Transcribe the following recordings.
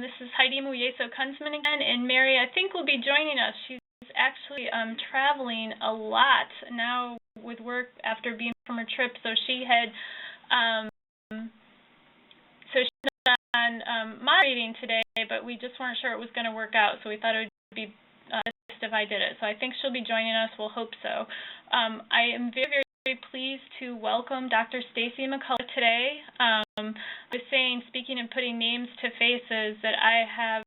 This is Heidi Muyeso-Kunzman again, and Mary, I think, will be joining us. She's actually traveling a lot now with work after being from her trip, so she had on moderating today, but we just weren't sure it was going to work out, so we thought it would be best if I did it. So I think she'll be joining us. We'll hope so. I am very, very pleased to welcome Dr. Stacy McCullough today. I was saying, speaking and putting names to faces, that I have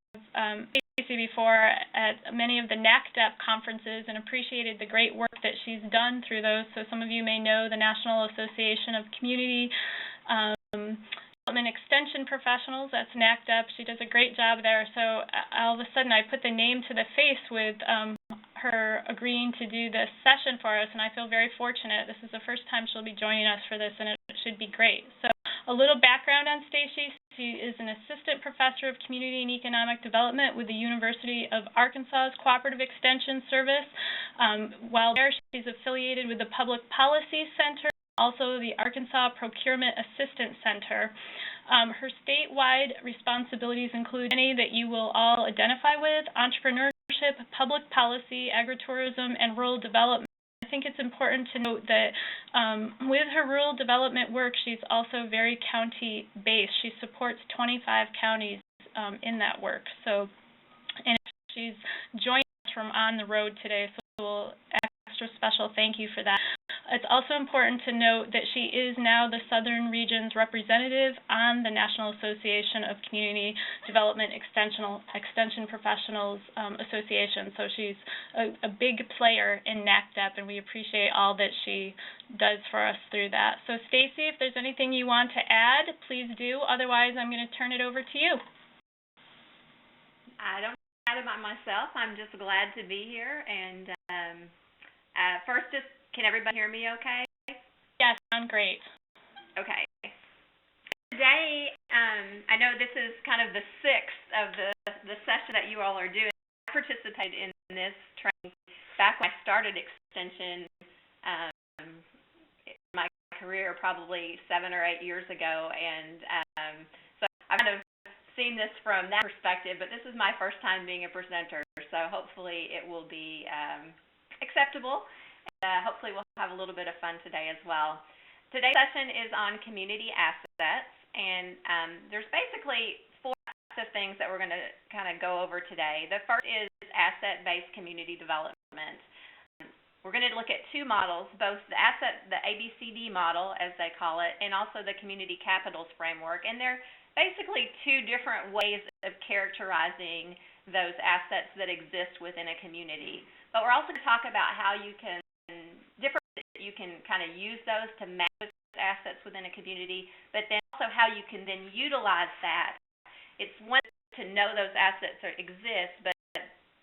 Stacy before at many of the NACDEP conferences and appreciated the great work that she's done through those. So some of you may know the National Association of Community Development Extension Professionals. That's NACDEP. She does a great job there. So all of a sudden I put the name to the face with her agreeing to do this session for us, and I feel very fortunate. This is the first time she'll be joining us for this, and it should be great. So a little background on Stacy. She is an assistant professor of community and economic development with the University of Arkansas's Cooperative Extension Service. While there, she's affiliated with the Public Policy Center, also the Arkansas Procurement Assistance Center. Her statewide responsibilities include many that you will all identify with: entrepreneurship, public policy, agritourism, and rural development. I think it's important to note that with her rural development work, she's also very county-based. She supports 25 counties in that work. So, and she's joining us from on the road today, so we'll extra special thank you for that. It's also important to note that she is now the Southern Region's representative on the National Association of Community Development Extension Professionals Association. So she's a big player in NACDEP, and we appreciate all that she does for us through that. So Stacy, if there's anything you want to add, please do. Otherwise, I'm going to turn it over to you. I don't add about myself. I'm just glad to be here. And first, can everybody hear me okay? Yes, sound great. Okay. Today, I know this is kind of the sixth of the session that you all are doing. I participated in this training back when I started Extension in my career, probably 7 or 8 years ago. And so I've kind of seen this from that perspective, but this is my first time being a presenter, so hopefully it will be acceptable. Hopefully we'll have a little bit of fun today as well. Today's session is on community assets, and there's basically 4 types of things that we're going to kind of go over today. The first is asset-based community development. We're going to look at 2 models, both the ABCD model, as they call it, and also the community capitals framework, and they're basically 2 different ways of characterizing those assets that exist within a community. But we're also going to talk about how you can kind of use those to match those assets within a community, but then also how you can then utilize that. It's one to know those assets exist, but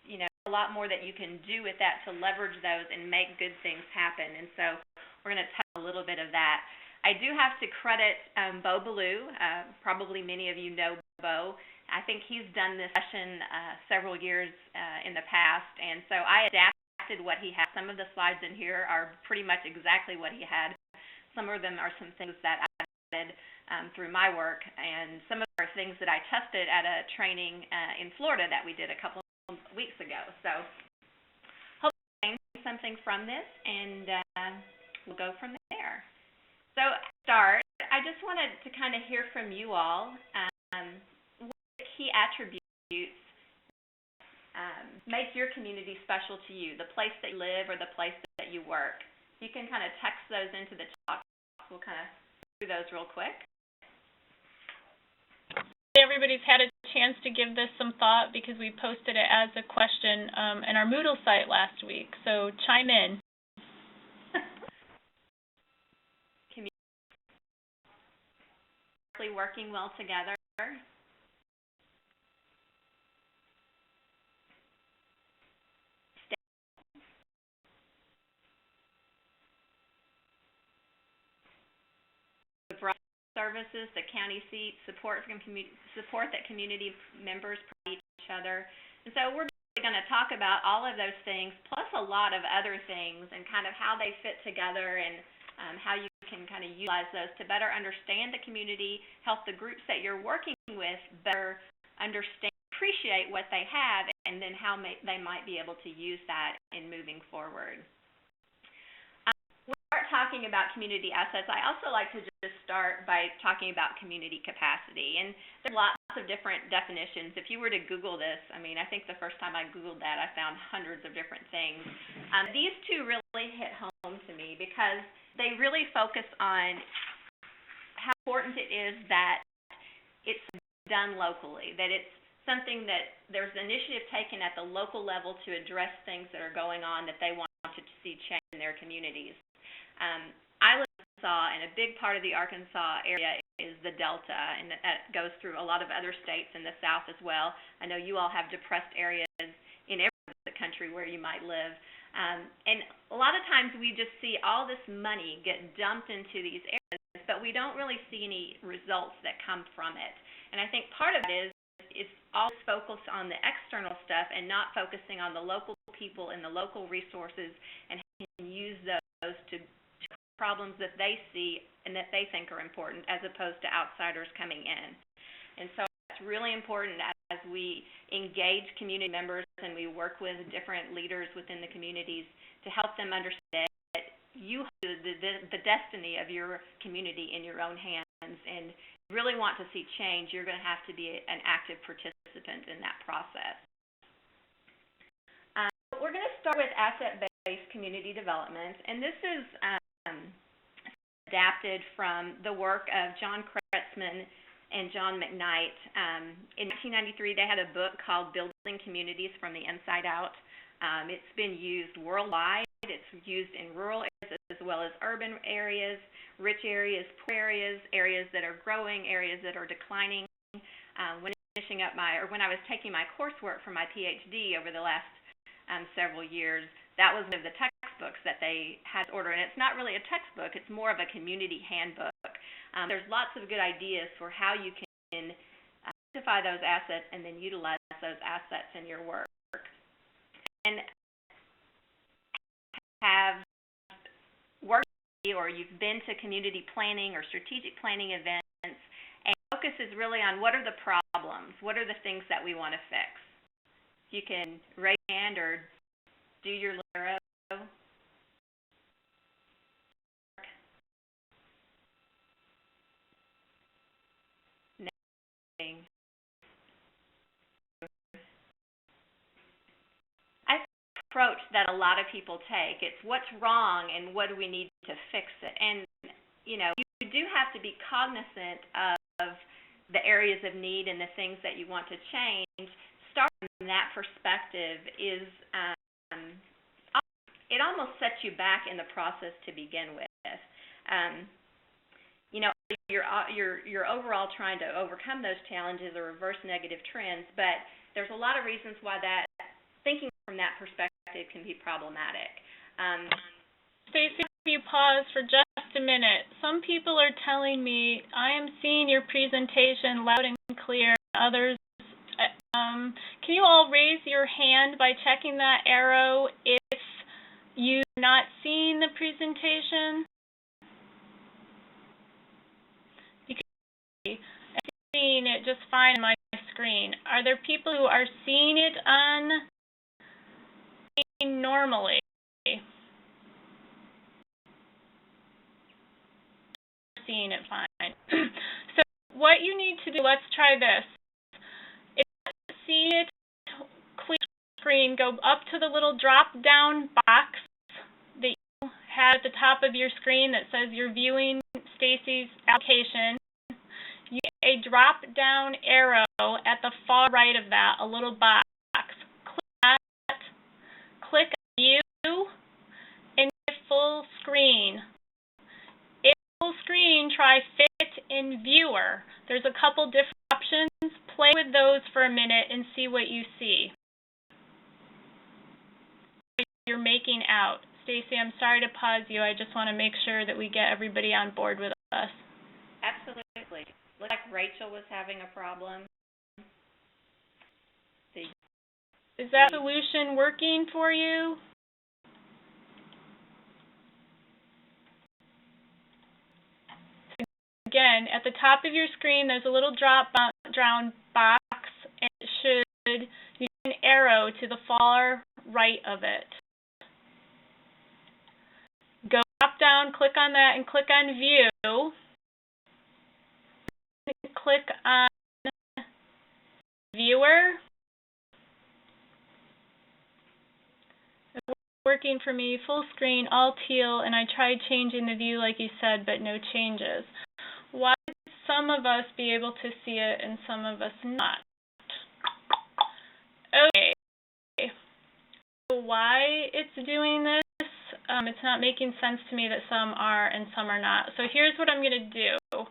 you know, a lot more that you can do with that to leverage those and make good things happen. And so we're going to touch a little bit of that. I do have to credit Bo Ballou. Probably many of you know Bo. I think he's done this session several years in the past, and so I adapted what he had. Some of the slides in here are pretty much exactly what he had. Some of them are some things that I added through my work, and some of them are things that I tested at a training in Florida that we did a couple of weeks ago. So hopefully something from this, and we'll go from there. So to start, I just wanted to kind of hear from you all what the key attributes make your community special to you, the place that you live or the place that you work. You can kind of text those into the chat. We'll kind of do those real quick. Everybody's had a chance to give this some thought because we posted it as a question in our Moodle site last week, so chime in. Working well together. Services, the county seat, support that community members provide each other. And so we're going to talk about all of those things, plus a lot of other things, and kind of how they fit together, and how you can kind of utilize those to better understand the community, help the groups that you're working with better understand, appreciate what they have, and then how they might be able to use that in moving forward. When we start talking about community assets, I also like to just start by talking about community capacity. And there's lots of different definitions. If you were to Google this, I mean, I think the first time I Googled that, I found hundreds of different things. These two really hit home to me because they really focus on how important it is that it's done locally, that it's something that there's initiative taken at the local level to address things that are going on that they want to see change in their communities. I live in Arkansas, and a big part of the Arkansas area is the Delta, and that goes through a lot of other states in the South as well. I know you all have depressed areas in every part of the country where you might live. And a lot of times we just see all this money get dumped into these areas, but we don't really see any results that come from it. And I think part of it is always focused on the external stuff and not focusing on the local people and the local resources and how you can use those to problems that they see and that they think are important as opposed to outsiders coming in. And so it's really important as we engage community members and we work with different leaders within the communities to help them understand that you have the destiny of your community in your own hands, and really want to see change, you're going to have to be an active participant in that process. We're going to start with asset-based community development, and this is adapted from the work of John Kretzmann and John McKnight. In 1993, they had a book called Building Communities from the Inside Out. It's been used worldwide. It's used in rural areas as well as urban areas, rich areas, poor areas, areas that are growing, areas that are declining. When I was taking my coursework for my PhD over the last several years, that was one of the textbooks that they had to order. And it's not really a textbook, it's more of a community handbook. There's lots of good ideas for how you can identify those assets and then utilize those assets in your work. And have worked or you've been to community planning or strategic planning events, and focus is really on what are the problems, what are the things that we want to fix. You can raise your hand or do your arrow. Approach that a lot of people take. It's what's wrong and what do we need to fix it. And, you know, you do have to be cognizant of the areas of need and the things that you want to change. Starting from that perspective is, it almost sets you back in the process to begin with. You know, you're overall trying to overcome those challenges or reverse negative trends, but there's a lot of reasons why that thinking from that perspective can be problematic. Stacey, if you pause for just a minute, some people are telling me I am seeing your presentation loud and clear. Others, can you all raise your hand by checking that arrow if you're not seeing the presentation? Because I'm seeing it just fine on my screen. Are there people who are seeing it on normally? Seeing it fine. So what you need to do, let's try this. If you see it clear screen, go up to the little drop down box that you have at the top of your screen that says you're viewing Stacey's application. You get a drop down arrow at the far right of that, a little box. Click View and get full screen. In full screen, try Fit in Viewer. There's a couple different options. Play with those for a minute and see what you see. You're making out. Stacey, I'm sorry to pause you. I just want to make sure that we get everybody on board with us. Absolutely. Looks like Rachel was having a problem. Is that solution working for you? Again, at the top of your screen, there's a little drop-down box, to the far right of it. Go drop down, click on that, and click on View. Click on Viewer. It's working for me, full screen, all teal, and I tried changing the view like you said, but no changes. Why would some of us be able to see it and some of us not? Okay. So why it's doing this? It's not making sense to me that some are and some are not. So here's what I'm going to do.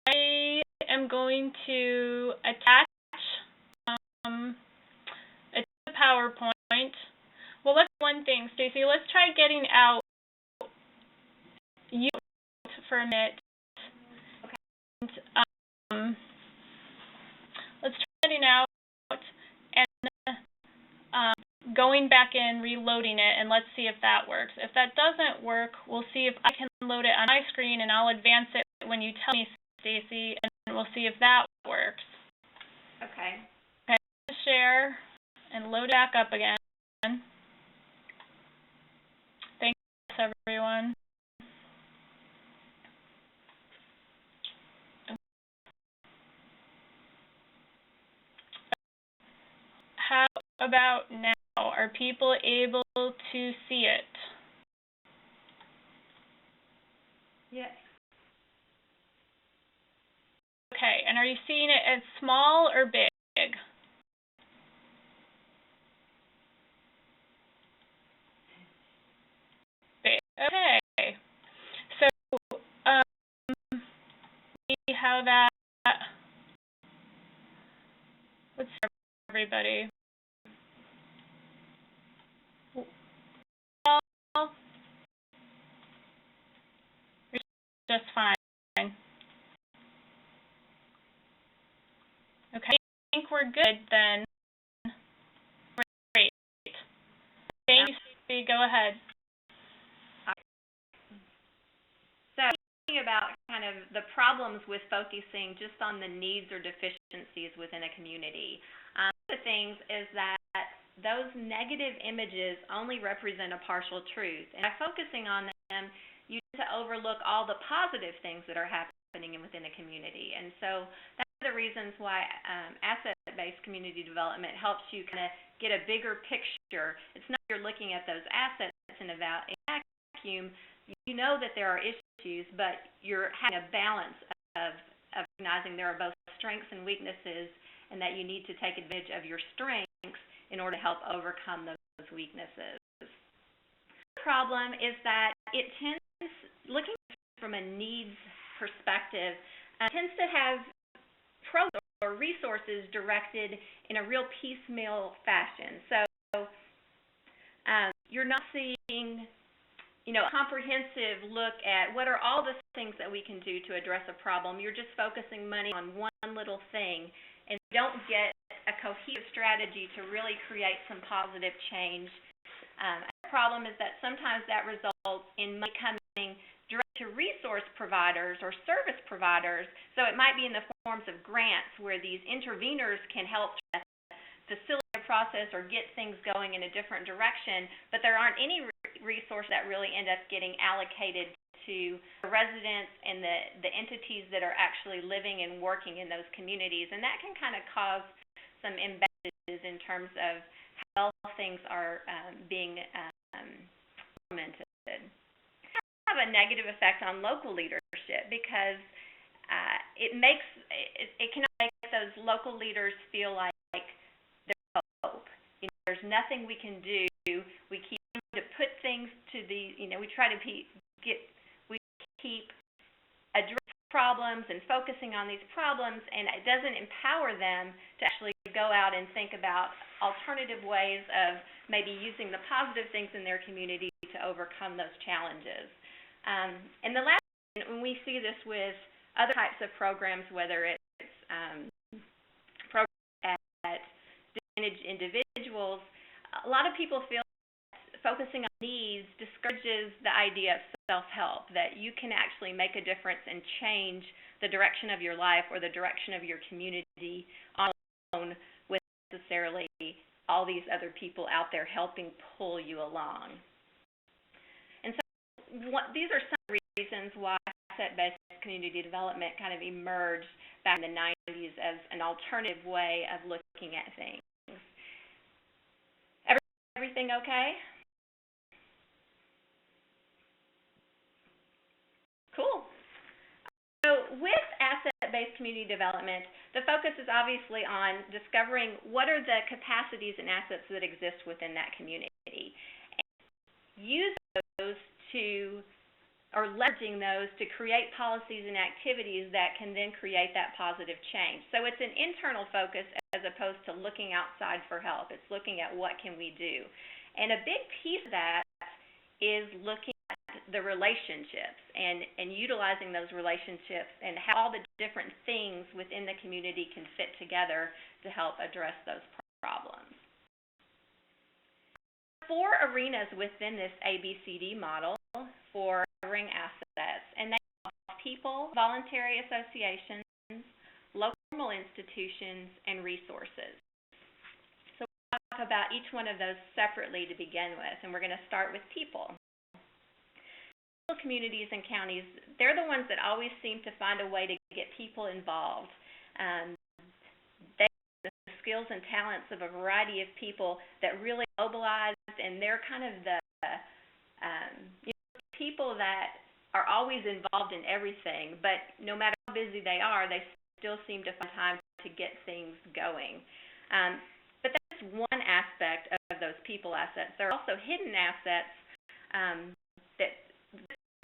I am going to attach a PowerPoint. Well, let's do one thing, Stacy. Let's try getting out you for a minute. Okay. And, let's try getting out and going back in, reloading it, and let's see if that works. If that doesn't work, we'll see if I can load it on my screen, and I'll advance it when you tell me, Stacy, and we'll see if that works. Okay. Okay, share and load back up again. Thanks, everyone. How about now? Are people able to see it? Yes. Okay, and are you seeing it as small or big? Big. Okay. So, see how that. Let's see, everybody. Just fine. Okay, I think we're good then. Great. Thank you, Stacey. Go ahead. So, thinking about kind of the problems with focusing just on the needs or deficiencies within a community. One of the things is that those negative images only represent a partial truth, and by focusing on them, you tend to overlook all the positive things that are happening within a community. And so that's one of the reasons why asset-based community development helps you kind of get a bigger picture. It's not you're looking at those assets in a vacuum. You know that there are issues, but you're having a balance of recognizing there are both strengths and weaknesses, and that you need to take advantage of your strengths in order to help overcome those weaknesses. The problem is that it tends, looking from a needs perspective, tends to have programs or resources directed in a real piecemeal fashion. So you're not seeing, a comprehensive look at what are all the things that we can do to address a problem. You're just focusing money on one little thing, and you don't get a cohesive strategy to really create some positive change. The problem is that sometimes that results in money coming direct to resource providers or service providers. So it might be in the forms of grants where these interveners can help facilitate a process or get things going in a different direction, but there aren't any resources that really end up getting allocated to the residents and the entities that are actually living and working in those communities. And that can kind of cause some imbalances in terms of how well things are being implemented. It have a negative effect on local leadership because it can make those local leaders feel like there's hope. There's nothing we can do. We keep to put things to the, we try to keep addressing problems and focusing on these problems, and it doesn't empower them to actually go out and think about alternative ways of maybe using the positive things in their community to overcome those challenges. And the last thing, when we see this with other types of programs, whether it's programs at disadvantaged individuals, a lot of people feel focusing on needs discourages the idea of self-help, that you can actually make a difference and change the direction of your life or the direction of your community on its own without necessarily all these other people out there helping pull you along. And so these are some reasons why asset-based community development kind of emerged back in the 90s as an alternative way of looking at things. Everything okay? Cool. So with asset-based community development, the focus is obviously on discovering what are the capacities and assets that exist within that community, and use those to, or leveraging those to create policies and activities that can then create that positive change. So it's an internal focus as opposed to looking outside for help. It's looking at what can we do. And a big piece of that is looking at the relationships and utilizing those relationships and how all the different things within the community can fit together to help address those problems. 4 arenas within this ABCD model for covering assets, and they are people, voluntary associations, local institutions, and resources. So we'll talk about each one of those separately to begin with, and we're going to start with people. Communities and counties, they're the ones that always seem to find a way to get people involved. They have the skills and talents of a variety of people that really mobilize, and they're kind of the people that are always involved in everything, but no matter how busy they are, they still seem to find time to get things going. But that's one aspect of those people assets. There are also hidden assets that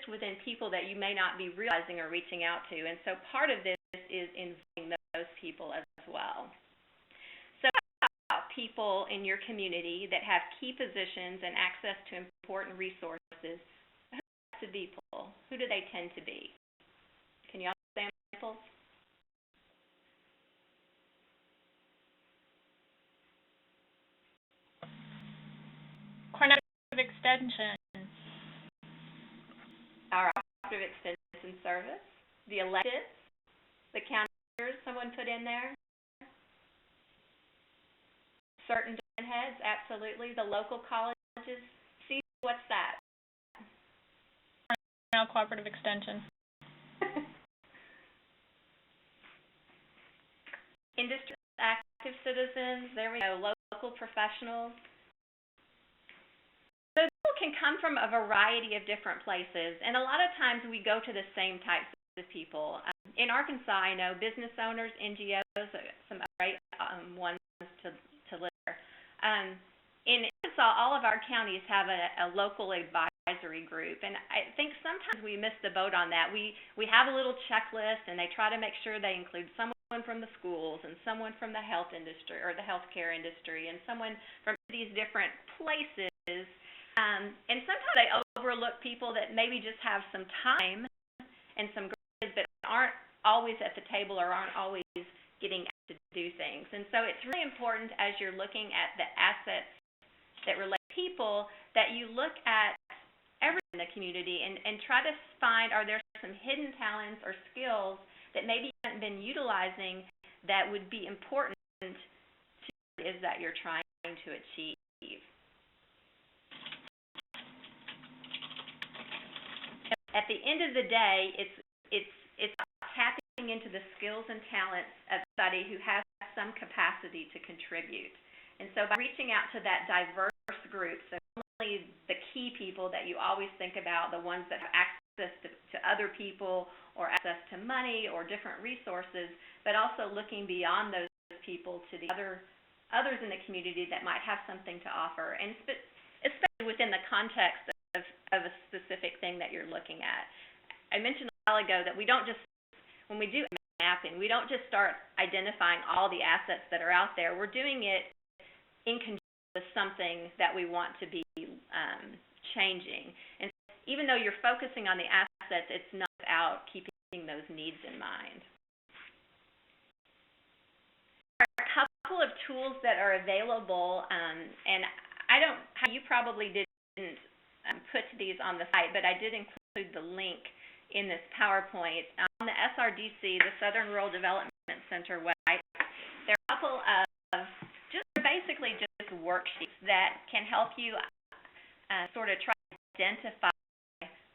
within people that you may not be realizing or reaching out to, and so part of this is involving those people as well. So about people in your community that have key positions and access to important resources, who are the people? Who do they tend to be? Can you all say examples? Cornell Extension. Our Office of Extension Service, the electeds, the counselors, someone put in there. Certain department heads, absolutely. The local colleges. See, what's that? Cornell Cooperative Extension. Industry, active citizens, there we go, local professionals. So people can come from a variety of different places, and a lot of times we go to the same types of people. In Arkansas, I know business owners, NGOs, some great ones to live there. In Arkansas, all of our counties have a local advisory group, and I think sometimes we miss the boat on that. We have a little checklist, and they try to make sure they include someone from the schools and someone from the health industry or the healthcare industry and someone from these different places. And sometimes they overlook people that maybe just have some time and some grades but aren't always at the table or aren't always getting asked to do things. And so it's really important as you're looking at the assets that relate to people that you look at everyone in the community and try to find, are there some hidden talents or skills that maybe you haven't been utilizing that would be important to what it is that you're trying to achieve. At the end of the day, it's tapping into the skills and talents of somebody who has some capacity to contribute. And so by reaching out to that diverse group, so not only the key people that you always think about, the ones that have access to other people or access to money or different resources, but also looking beyond those people to the others in the community that might have something to offer, and especially within the context of a specific thing that you're looking at. I mentioned a while ago that we don't just, when we do mapping, we don't just start identifying all the assets that are out there. We're doing it in conjunction with something that we want to be changing. And even though you're focusing on the assets, it's not without keeping those needs in mind. There are a couple of tools that are available, and you probably didn't put these on the site, but I did include the link in this PowerPoint. On the SRDC, the Southern Rural Development Center website, there are a couple of basically just worksheets that can help you sort of try to identify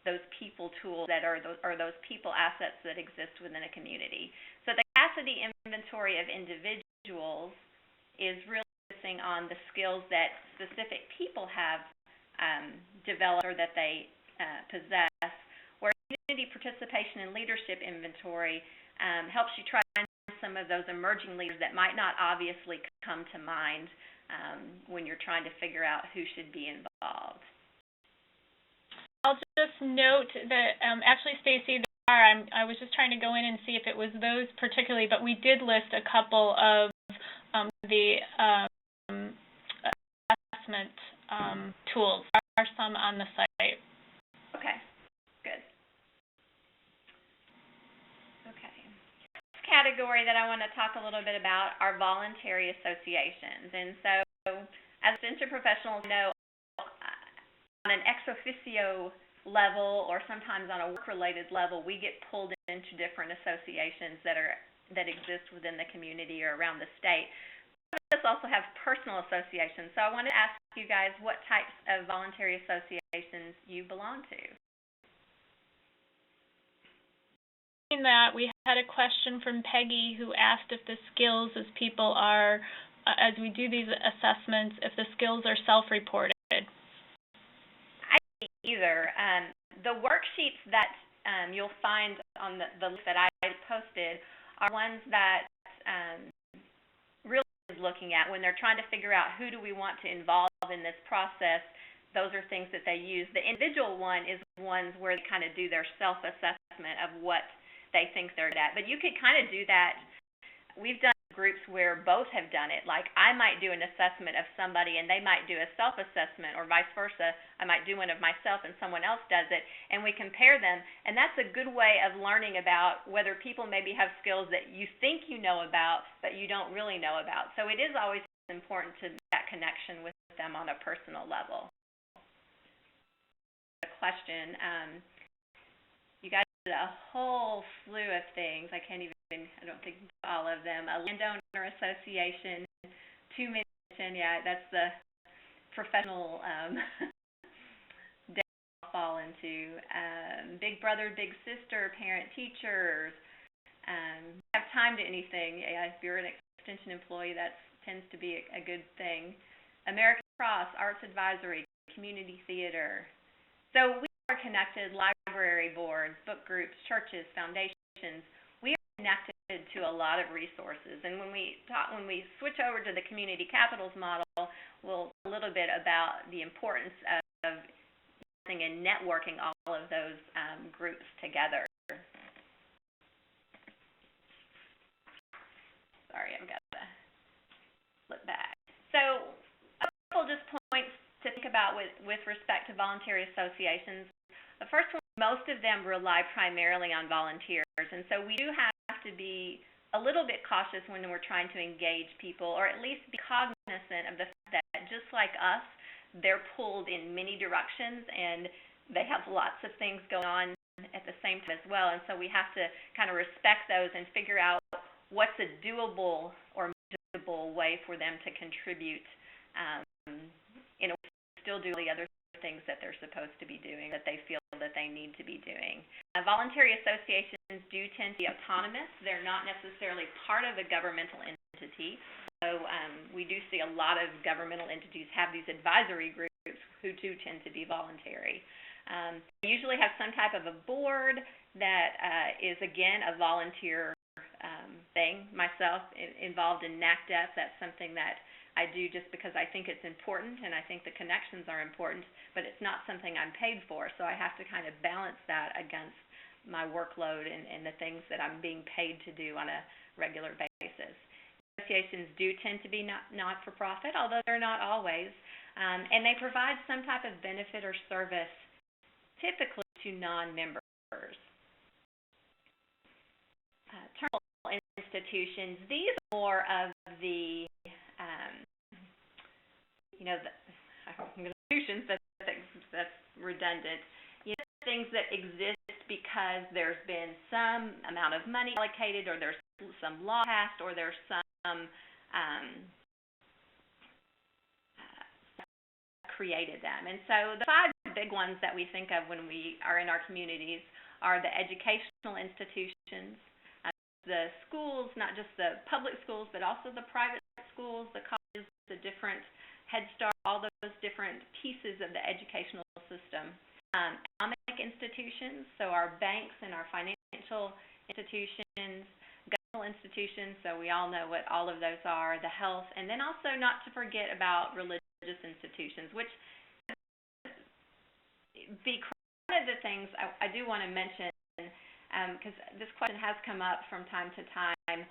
those people tools that are those people assets that exist within a community. So the capacity inventory of individuals is really focusing on the skills that specific people have developed or that they possess, where community participation and leadership inventory helps you try to find some of those emerging leaders that might not obviously come to mind when you're trying to figure out who should be involved. I'll just note that actually, Stacy, I was just trying to go in and see if it was those particularly, but we did list a couple of the assessment tools. There are some on the site. Okay, good. Okay. This category that I want to talk a little bit about are voluntary associations. And so, as interprofessionals know, on an ex officio level or sometimes on a work-related level, we get pulled into different associations that exist within the community or around the state. Some of us also have personal associations. So I want to ask you guys what types of voluntary associations you belong to. In that, we had a question from Peggy who asked if the skills as people are, as we do these assessments, if the skills are self-reported. Either. The worksheets that you'll find on the list that I posted are ones that really is looking at when they're trying to figure out who do we want to involve in this process. Those are things that they use. The individual one is ones where they kind of do their self-assessment of what they think they're good at. But you could kind of do that. We've done groups where both have done it. Like I might do an assessment of somebody and they might do a self-assessment, or vice versa. I might do one of myself and someone else does it, and we compare them. And that's a good way of learning about whether people maybe have skills that you think you know about but you don't really know about. So it is always important to make that connection with them on a personal level. A question. You guys did a whole slew of things. I don't think all of them. A landowner association, 2 mention, yeah, that's the professional I'll fall into. Big brother, big sister, parent teachers. Have time to anything. Yeah, if you're an extension employee, that tends to be a good thing. American Cross, Arts Advisory, Community Theater. So we are connected, library boards, book groups, churches, foundations. We are connected to a lot of resources. And when we switch over to the community capitals model, we'll talk a little bit about the importance of using and networking all of those groups together. Sorry, I've got to flip back. So a couple just points to think about with respect to voluntary associations. The first one, most of them rely primarily on volunteers, and so we do have to be a little bit cautious when we're trying to engage people, or at least be cognizant of the fact that just like us, they're pulled in many directions and they have lots of things going on at the same time as well, and so we have to kind of respect those and figure out what's a doable or manageable way for them to contribute in a way to still do the other things that they're supposed to be doing, that they feel that they need to be doing. Voluntary associations do tend to be autonomous. They're not necessarily part of a governmental entity. So we do see a lot of governmental entities have these advisory groups who do tend to be voluntary. They usually have some type of a board that is, again, a volunteer thing. Myself, involved in NACDEP, that's something that I do just because I think it's important and I think the connections are important, but it's not something I'm paid for, so I have to kind of balance that against my workload and the things that I'm being paid to do on a regular basis. Associations do tend to be not-for-profit, although they're not always, and they provide some type of benefit or service typically to non-members. Terminal institutions, these are more of the institutions, that's redundant. Things that exist because there's been some amount of money allocated, or there's some law passed, or there's some created them. And so the 5 big ones that we think of when we are in our communities are the educational institutions, the schools, not just the public schools, but also the private schools, the colleges, the different Head Start, all those different pieces of the educational system. Economic institutions, so our banks and our financial institutions, governmental institutions, so we all know what all of those are, the health, and then also not to forget about religious institutions, which one of the things I do want to mention, because this question has come up from time to time.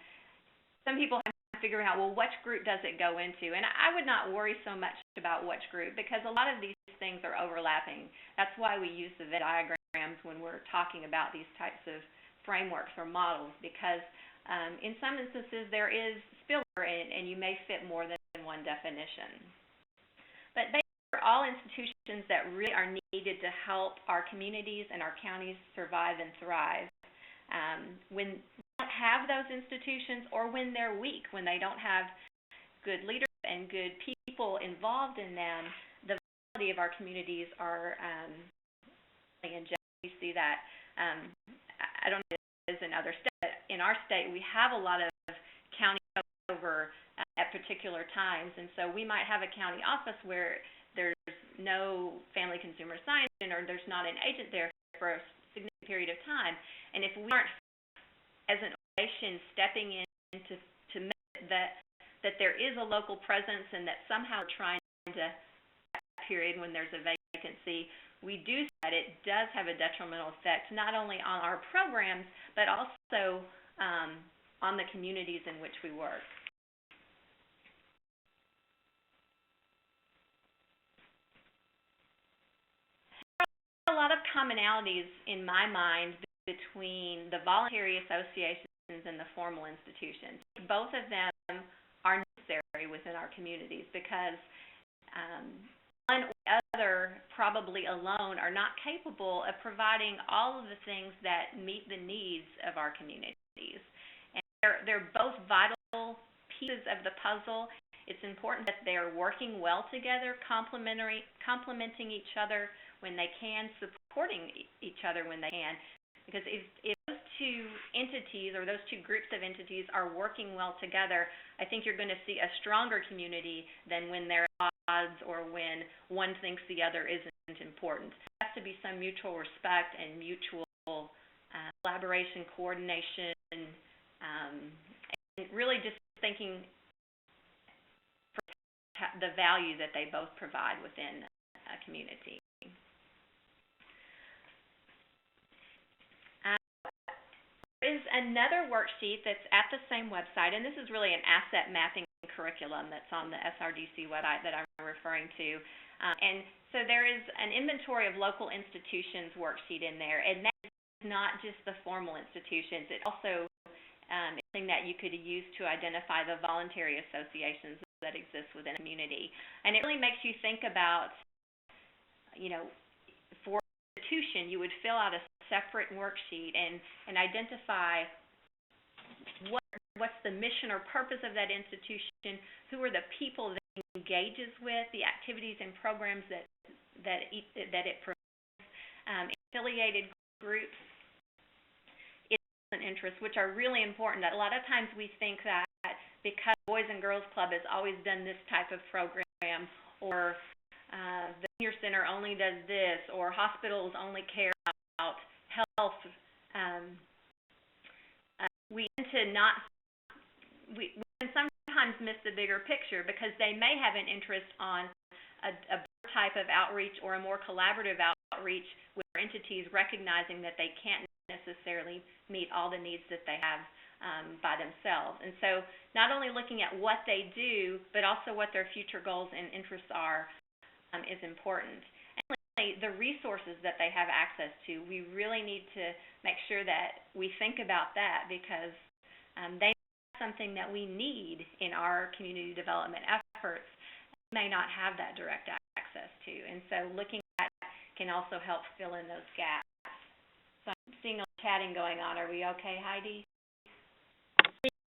Some people have to figure out, well, which group does it go into? And I would not worry so much about which group, because a lot of these things are overlapping. That's why we use the Venn diagrams when we're talking about these types of frameworks or models, because in some instances there is spillover and you may fit more than one definition. But basically, for all institutions that really are needed to help our communities and our counties survive and thrive, when we don't have those institutions, or when they're weak, when they don't have good leaders and good people involved in them, the vitality of our communities are in jeopardy. We see that. I don't know if it is in other states, but in our state we have a lot of county over at particular times, and so we might have a county office where there's no family consumer science, or there's not an agent there for a significant period of time. And if we aren't, as an organization, stepping in to make that there is a local presence, and that somehow trying to, that period when there's a vacancy, we do see that it does have a detrimental effect, not only on our programs, but also on the communities in which we work. A lot of commonalities in my mind between the voluntary associations and the formal institutions. Both of them are necessary within our communities, because one or the other, probably alone, are not capable of providing all of the things that meet the needs of our communities. And they're both vital pieces of the puzzle. It's important that they're working well together, complementing each other when they can, supporting each other when they can. Because if those two entities, or those two groups of entities, are working well together, I think you're going to see a stronger community than when they're at odds, or when one thinks the other isn't important. There has to be some mutual respect and mutual collaboration, coordination, and really just thinking for the value that they both provide within a community. There is another worksheet that's at the same website, and this is really an asset mapping curriculum that's on the SRDC website that I'm referring to. And so there is an inventory of local institutions worksheet in there, and that is not just the formal institutions. It also is something that you could use to identify the voluntary associations that exist within a community. And it really makes you think about, for an institution, you would fill out a separate worksheet and identify what's the mission or purpose of that institution, who are the people that it engages with, the activities and programs that it promotes, affiliated groups, and interests, which are really important. A lot of times we think that because Boys and Girls Club has always done this type of program, or the senior center only does this, or hospitals only care about health, we tend to we can sometimes miss the bigger picture, because they may have an interest on a type of outreach, or a more collaborative outreach with entities, recognizing that they can't necessarily meet all the needs that they have by themselves. And so not only looking at what they do, but also what their future goals and interests are is important. The resources that they have access to, we really need to make sure that we think about that, because they have something that we need in our community development efforts, may not have that direct access to. And so looking at that can also help fill in those gaps. So I'm seeing a chatting going on. Are we okay, Heidi?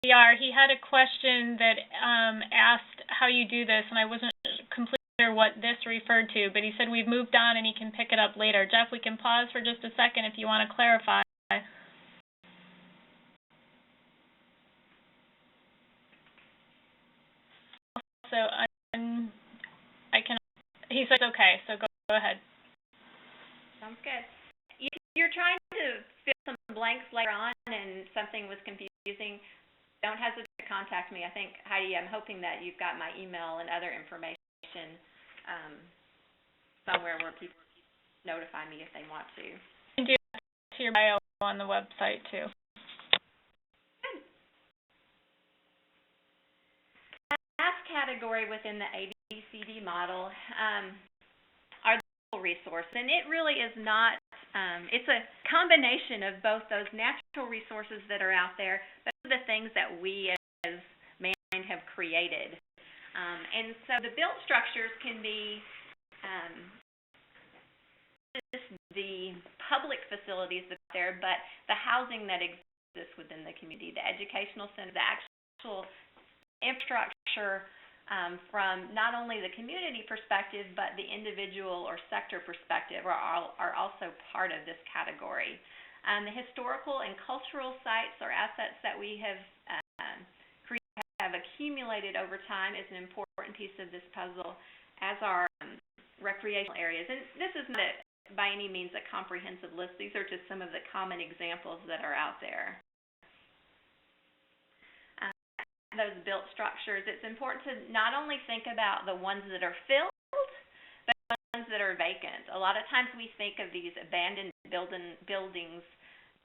We are. He had a question that asked how you do this, and I wasn't completely what this referred to, but he said we've moved on and he can pick it up later. Jeff, we can pause for just a second if you want to clarify. So he says okay, so go ahead. Sounds good. You're trying to fill some blanks later on and something was confusing, don't hesitate to contact me. I think, Heidi, I'm hoping that you've got my email and other information somewhere where people notify me if they want to. You can do that to your bio on the website, too. Good. Last category within the ABCD model are the resources, and it really is not, it's a combination of both those natural resources that are out there, but the things that we as mankind have created. And so the built structures can be just the public facilities that are there, but the housing that exists within the community, the educational center, the actual infrastructure from not only the community perspective, but the individual or sector perspective are also part of this category. The historical and cultural sites or assets that we have accumulated over time is an important piece of this puzzle, as are recreational areas. And this is not by any means a comprehensive list. These are just some of the common examples that are out there. Those built structures, it's important to not only think about the ones that are filled, but the ones that are vacant. A lot of times we think of these abandoned buildings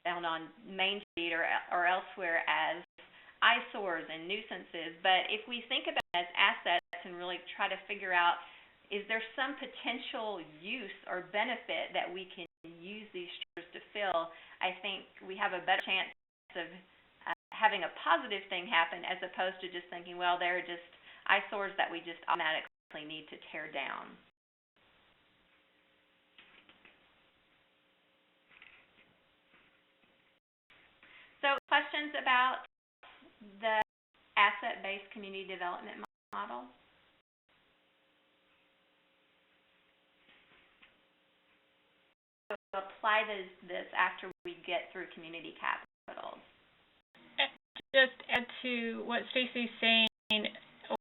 down on Main Street or elsewhere as eyesores and nuisances, but if we think about it as assets and really try to figure out, is there some potential use or benefit that we can use these structures to fill, I think we have a better chance of having a positive thing happen as opposed to just thinking, well, they're just eyesores that we just automatically need to tear down. So questions about the asset-based community development model? So apply this after we get through community capitals. Just add to what Stacy's saying, when I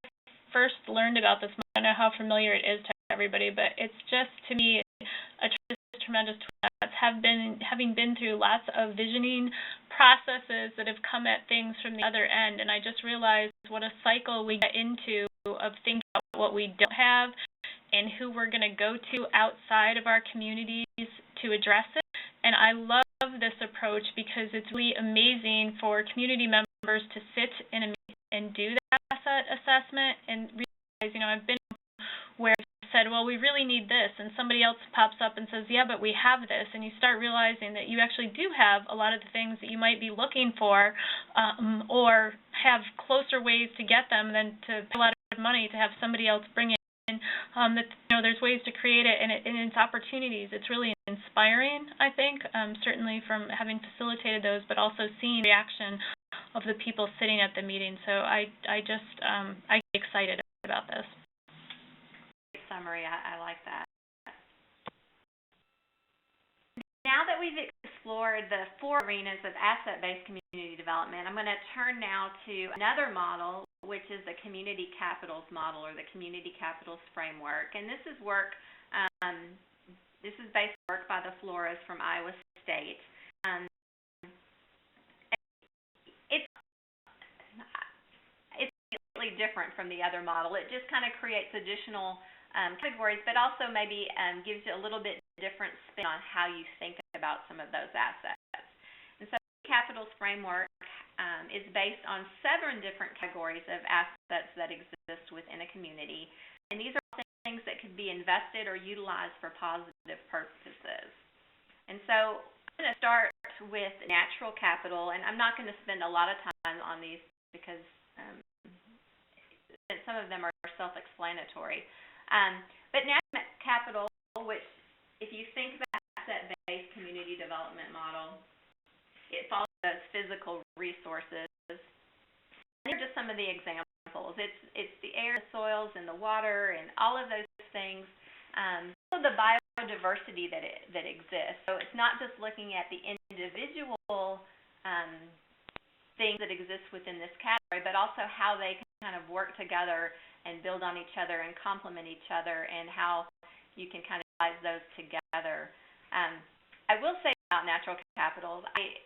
first learned about this, I don't know how familiar it is to everybody, but it's just, to me, a tremendous tool. Having been through lots of visioning processes that have come at things from the other end, and I just realized what a cycle we get into of thinking about what we don't have and who we're going to go to outside of our communities to address it. And I love this approach because it's really amazing for community members to sit in a meeting and do that asset assessment and realize, I've been where said, well, we really need this, and somebody else pops up and says, yeah, but we have this, and you start realizing that you actually do have a lot of the things that you might be looking for, or have closer ways to get them than to pay a lot of money to have somebody else bring it in. That there's ways to create it, and it's opportunities. It's really inspiring, I think, certainly from having facilitated those, but also seeing the reaction of the people sitting at the meeting. So I get excited about this. Summary. I like that. Now that we've explored the 4 arenas of asset-based community development, I'm going to turn now to another model, which is the community capitals model or the community capitals framework. And this is work, this is based on work by the Flores from Iowa State. It's completely different from the other model. It just kind of creates additional categories, but also maybe gives you a little bit different spin on how you think about some of those assets. And so the Capitals Framework is based on 7 different categories of assets that exist within a community. And these are things that could be invested or utilized for positive purposes. And so I'm going to start with natural capital, and I'm not going to spend a lot of time on these because some of them are self-explanatory. But natural capital, which if you think about asset-based community development model, it follows those physical resources. And these are just some of the examples. It's the air, the soils, and the water, and all of those things. Also the biodiversity that exists. So it's not just looking at the individual things that exist within this category, but also how they can kind of work together and build on each other and complement each other, and how you can kind of utilize those together. I will say about natural capitals, I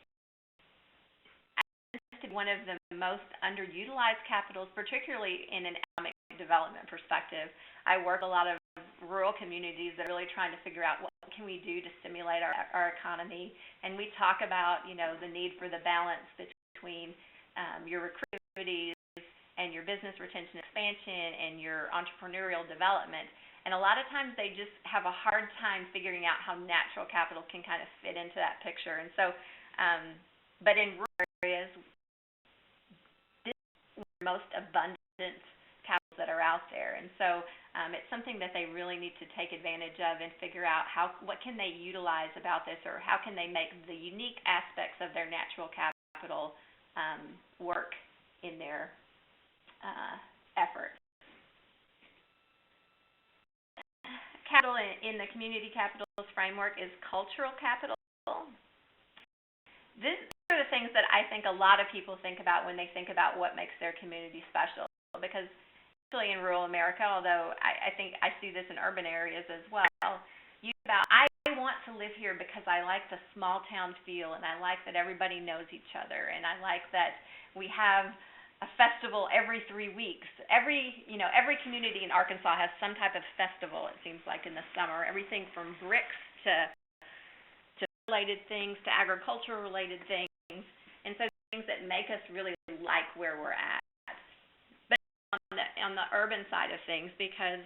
listed one of the most underutilized capitals, particularly in an economic development perspective. I work with a lot of rural communities that are really trying to figure out what can we do to stimulate our economy, and we talk about, you know, the need for the balance between your recruiting activities and your business retention expansion and your entrepreneurial development. And a lot of times they just have a hard time figuring out how natural capital can kind of fit into that picture. And so, but in rural areas, this is the most abundant capitals that are out there. And so it's something that they really need to take advantage of and figure out what can they utilize about this, or how can they make the unique aspects of their natural capital work in their efforts. Capital in the community capitals framework is cultural capital. These are the things that I think a lot of people think about when they think about what makes their community special, because especially in rural America, although I think I see this in urban areas as well, I want to live here because I like the small town feel, and I like that everybody knows each other, and I like that we have a festival every 3 weeks. Every community in Arkansas has some type of festival, it seems like, in the summer. Everything from bricks to related things to agricultural related things, and so things that make us really like where we're at. But on the urban side of things, because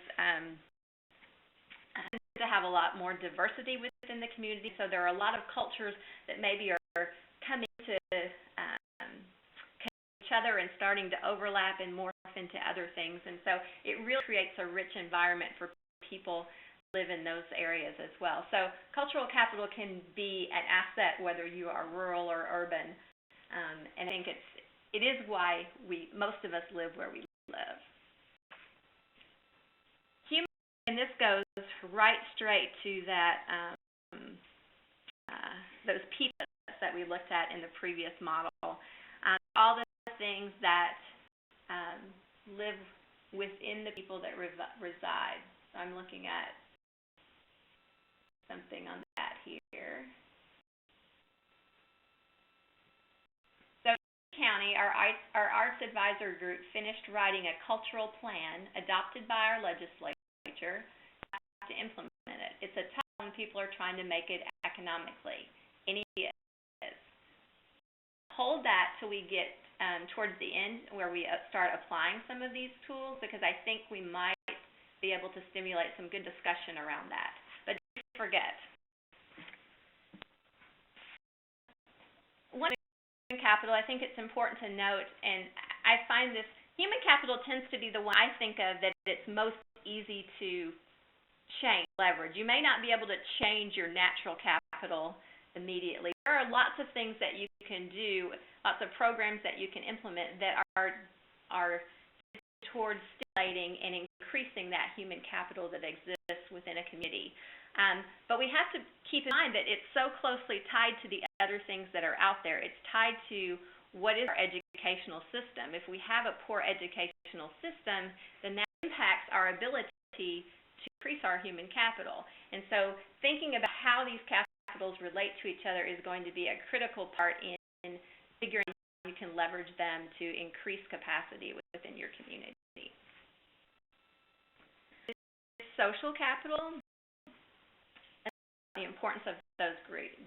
to have a lot more diversity within the community, so there are a lot of cultures that maybe are coming to each other and starting to overlap and morph into other things, and so it really creates a rich environment for people who live in those areas as well. So cultural capital can be an asset whether you are rural or urban, and I think it is why most of us live where we live. And this goes right straight to that those pieces that we looked at in the previous model. All the things that live within the people that reside. So I'm looking at something on that here. So County, our arts advisor group finished writing a cultural plan adopted by our legislature to implement it. It's a tough one when people are trying to make it economically. Any is. Hold that till we get towards the end where we start applying some of these tools, because I think we might be able to stimulate some good discussion around that. But don't forget, one human capital, I think it's important to note, and I find this human capital tends to be the one I think of that it's most easy to change, leverage. You may not be able to change your natural capital immediately. There are lots of things that you can do, lots of programs that you can implement that are towards stimulating and increasing that human capital that exists within a community. But we have to keep in mind that it's so closely tied to the other things that are out there. It's tied to what is our educational system. If we have a poor educational system, then that impacts our ability to increase our human capital. And so thinking about how these capitals relate to each other is going to be a critical part in figuring out how you can leverage them to increase capacity within your community. Social capital, the importance of those groups.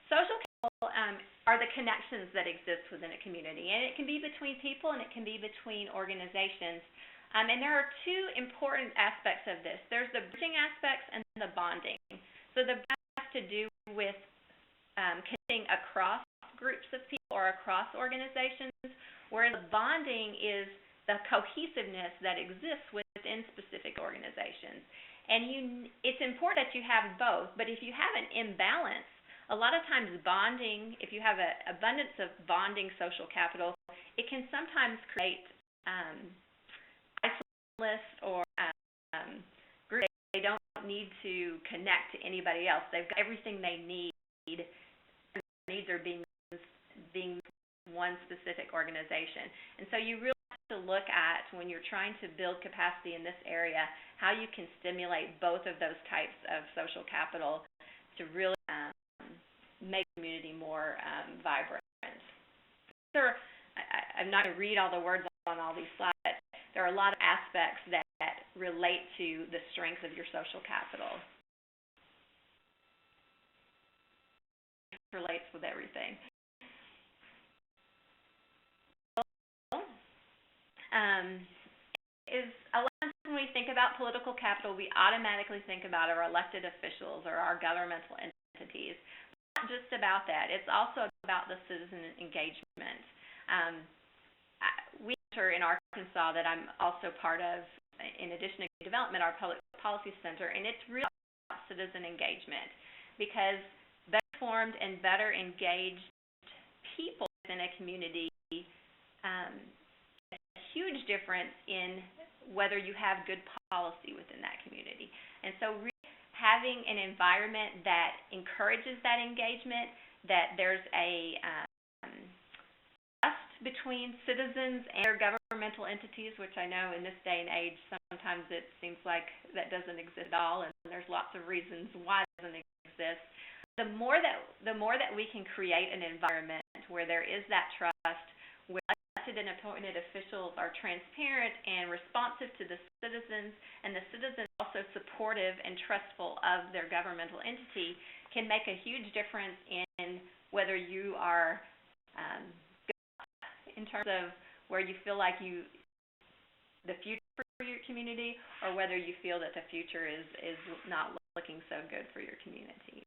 Social capital are the connections that exist within a community, and it can be between people and it can be between organizations. And there are two important aspects of this. There's the bridging aspects and the bonding. So the bridging has to do with connecting across groups of people or across organizations, whereas the bonding is the cohesiveness that exists within specific organizations. And it's important that you have both, but if you have an imbalance, a lot of times bonding, if you have an abundance of bonding social capital, it can sometimes create isolation or need to connect to anybody else. They've got everything they need. Their needs are being one specific organization. And so you really have to look at, when you're trying to build capacity in this area, how you can stimulate both of those types of social capital to really make the community more vibrant. I'm not going to read all the words on all these slides, but there are a lot of aspects that relate to the strength of your social capital. It relates with everything. Is a lot of times when we think about political capital, we automatically think about our elected officials or our governmental entities. It's not just about that. It's also about the citizen engagement. We center in Arkansas that I'm also part of, in addition to development, our Public Policy Center, and it's really about citizen engagement, because better informed and better engaged people in a community huge difference in whether you have good policy within that community. And so really having an environment that encourages that engagement, that there's a trust between citizens and their governmental entities, which I know in this day and age sometimes it seems like that doesn't exist at all, and there's lots of reasons why it doesn't exist. The more that we can create an environment where there is that trust, where elected and appointed officials are transparent and responsive to the citizens, and the citizens also supportive and trustful of their governmental entity, can make a huge difference in whether you are in terms of where you feel like the future for your community, or whether you feel that the future is not looking so good for your community.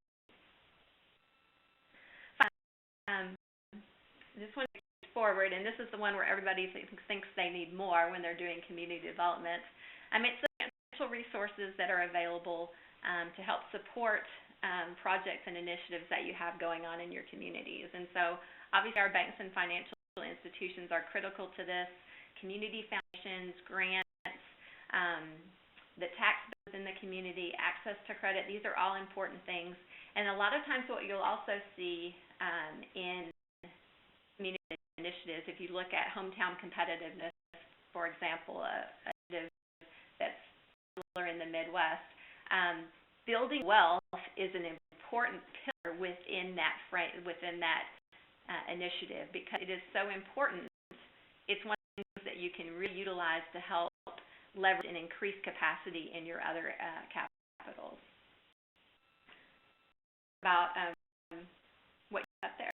This one forward, and this is the one where everybody thinks they need more when they're doing community development. It's the financial resources that are available to help support projects and initiatives that you have going on in your communities. And so obviously our banks and financial institutions are critical to this. Community foundations, grants, the tax base in the community, access to credit, these are all important things. And a lot of times what you'll also see in community initiatives, if you look at hometown competitiveness, for example, a initiative that's similar in the Midwest, building wealth is an important pillar within that initiative, because it is so important. It's one of the things that you can really utilize to help leverage and increase capacity in your other capitals. About what you got there.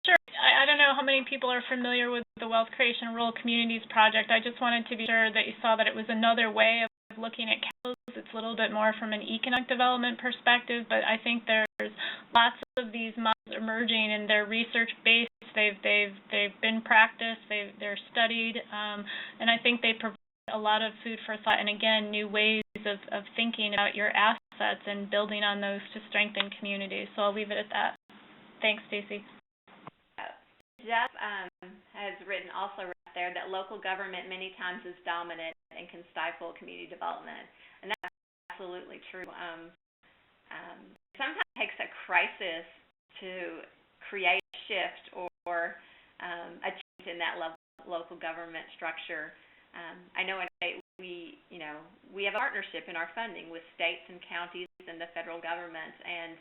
Sure. I don't know how many people are familiar with the Wealth Creation Rural Communities Project. I just wanted to be sure that you saw that it was another way of looking at capitals. It's a little bit more from an economic development perspective, but I think there's lots of these models emerging, and they're research-based. They've been practiced. They're studied, and I think they provide a lot of food for thought, and again, new ways of thinking about your assets and building on those to strengthen communities. So I'll leave it at that. Thanks, Stacy. Jeff has also written there that local government many times is dominant and can stifle community development, and that's absolutely true. Sometimes it takes a crisis to create a shift or a change in that local government structure. I know in state we have a partnership in our funding with states and counties and the federal government, and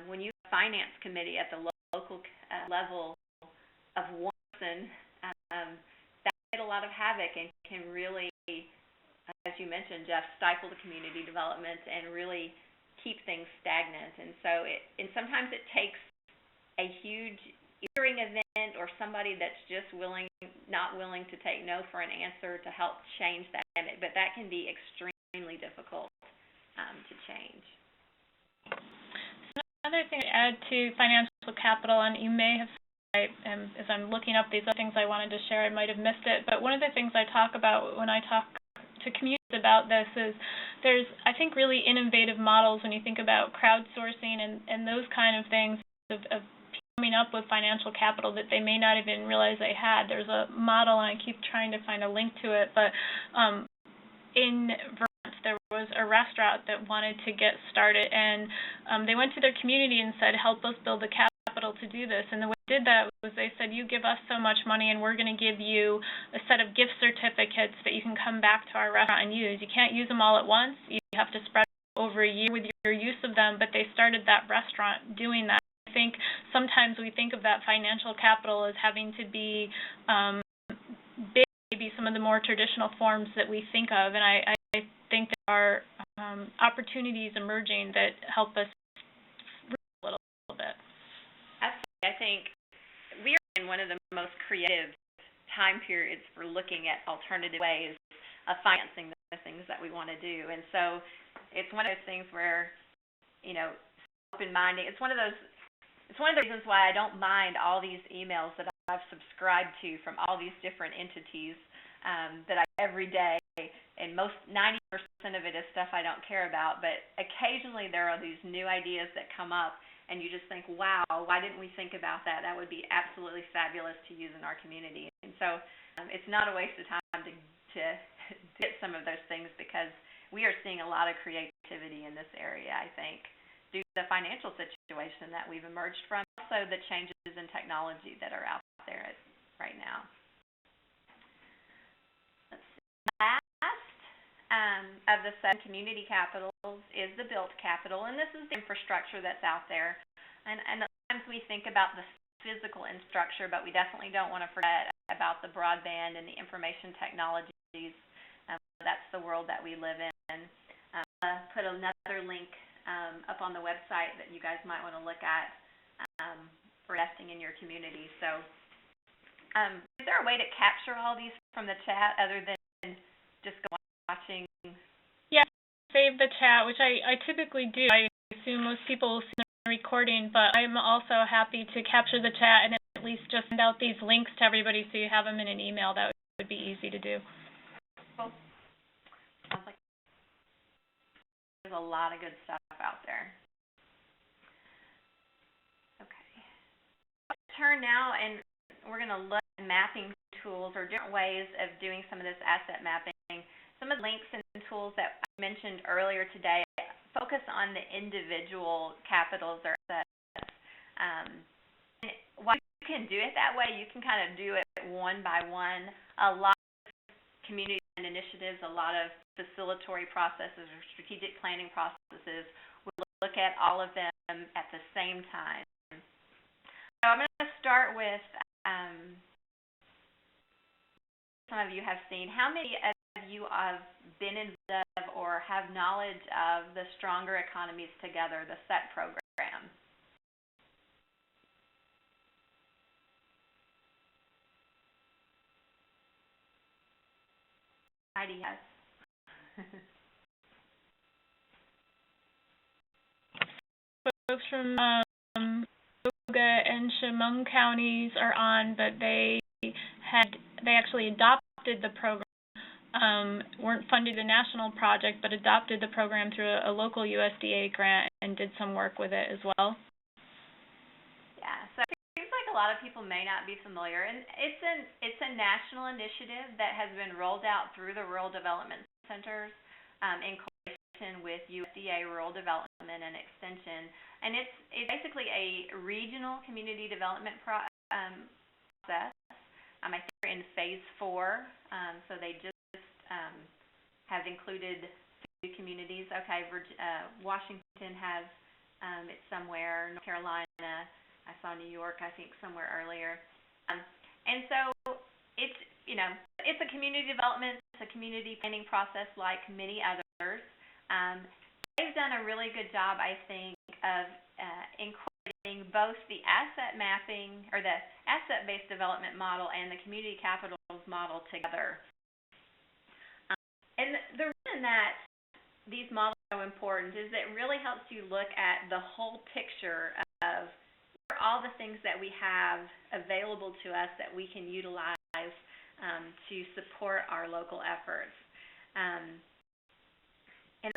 when you have a finance committee at the local level of one person, that can get a lot of havoc and can really, as you mentioned, Jeff, stifle the community development and really keep things stagnant. And so sometimes it takes a huge hearing event or somebody that's just not willing to take no for an answer to help change that, but that can be extremely difficult to change. Another thing to add to financial capital, and you may have, as I'm looking up these other things I wanted to share, I might have missed it, but one of the things I talk about when I talk to communities about this is there's, I think, really innovative models when you think about crowdsourcing and those kind of things of coming up with financial capital that they may not even realize they had. There's a model, and I keep trying to find a link to it, but in Vermont, there was a restaurant that wanted to get started, and they went to their community and said, help us build the capital to do this. And the way they did that was they said, you give us so much money and we're going to give you a set of gift certificates that you can come back to our restaurant and use. You can't use them all at once. You have to spread over a year with your use of them, but they started that restaurant doing that. I think sometimes we think of that financial capital as having to be big, maybe some of the more traditional forms that we think of, and I think there are opportunities emerging that help us a little bit. I think we are in one of the most creative time periods for looking at alternative ways of financing the things that we want to do, and so it's one of those things where, open-minded. It's one of the reasons why I don't mind all these emails that I've subscribed to from all these different entities that I every day, and 90% of it is stuff I don't care about, but occasionally there are these new ideas that come up, and you just think, wow, why didn't we think about that? That would be absolutely fabulous to use in our community. And so it's not a waste of time to get some of those things, because we are seeing a lot of creativity in this area, I think, due to the financial situation that we've emerged from, also the changes in technology that are out there right now. Let's see. Last of the 7 community capitals is the built capital, and this is the infrastructure that's out there. And sometimes we think about the physical infrastructure, but we definitely don't want to forget about the broadband and the information technologies. That's the world that we live in. Put another link up on the website that you guys might want to look at for investing in your community. So is there a way to capture all these from the chat other than just watching? Yeah, save the chat, which I typically do. I assume most people will see the recording, but I'm also happy to capture the chat and at least just send out these links to everybody so you have them in an email. That would be easy to do. Cool. Sounds like there's a lot of good stuff out there. Okay. Let's turn now, and we're going to look at mapping tools or different ways of doing some of this asset mapping. Some of the links and tools that I mentioned earlier today focus on the individual capitals or assets. While you can do it that way, you can kind of do it one by one. A lot of community initiatives, a lot of facilitatory processes or strategic planning processes will look at all of them at the same time. So I'm going to start with some of you have seen. How many of you have been involved or have knowledge of the Stronger Economies Together, the SET program? Heidi, yes. Folks from Tioga and Chemung counties are on, but they actually adopted the program. Weren't funded a national project, but adopted the program through a local USDA grant and did some work with it as well. Yeah, so it seems like a lot of people may not be familiar, and it's a national initiative that has been rolled out through the Rural Development Centers in collaboration with USDA Rural Development and Extension, and it's basically a regional community development process. I think they're in phase 4, so they just have included 2 communities. Okay, Washington has it somewhere. North Carolina, I saw New York, I think, somewhere earlier. And so it's a community development, it's a community planning process like many others. They've done a really good job, I think, of incorporating both the asset mapping or the asset-based development model and the community capitals model together. And the reason that these models are so important is that it really helps you look at the whole picture of all the things that we have available to us that we can utilize to support our local efforts. And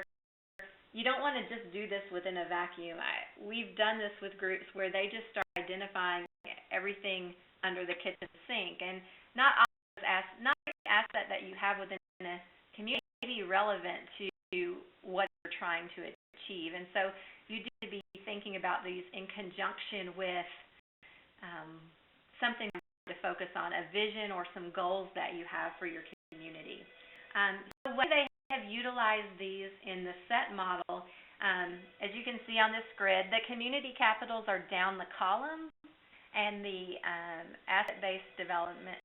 you don't want to just do this within a vacuum. We've done this with groups where they just start identifying everything under the kitchen sink, and not every asset that you have within a community may be relevant to trying to achieve. And so you need to be thinking about these in conjunction with something to focus on, a vision or some goals that you have for your community. The way they have utilized these in the SET model, as you can see on this grid, the community capitals are down the column, and the asset-based development,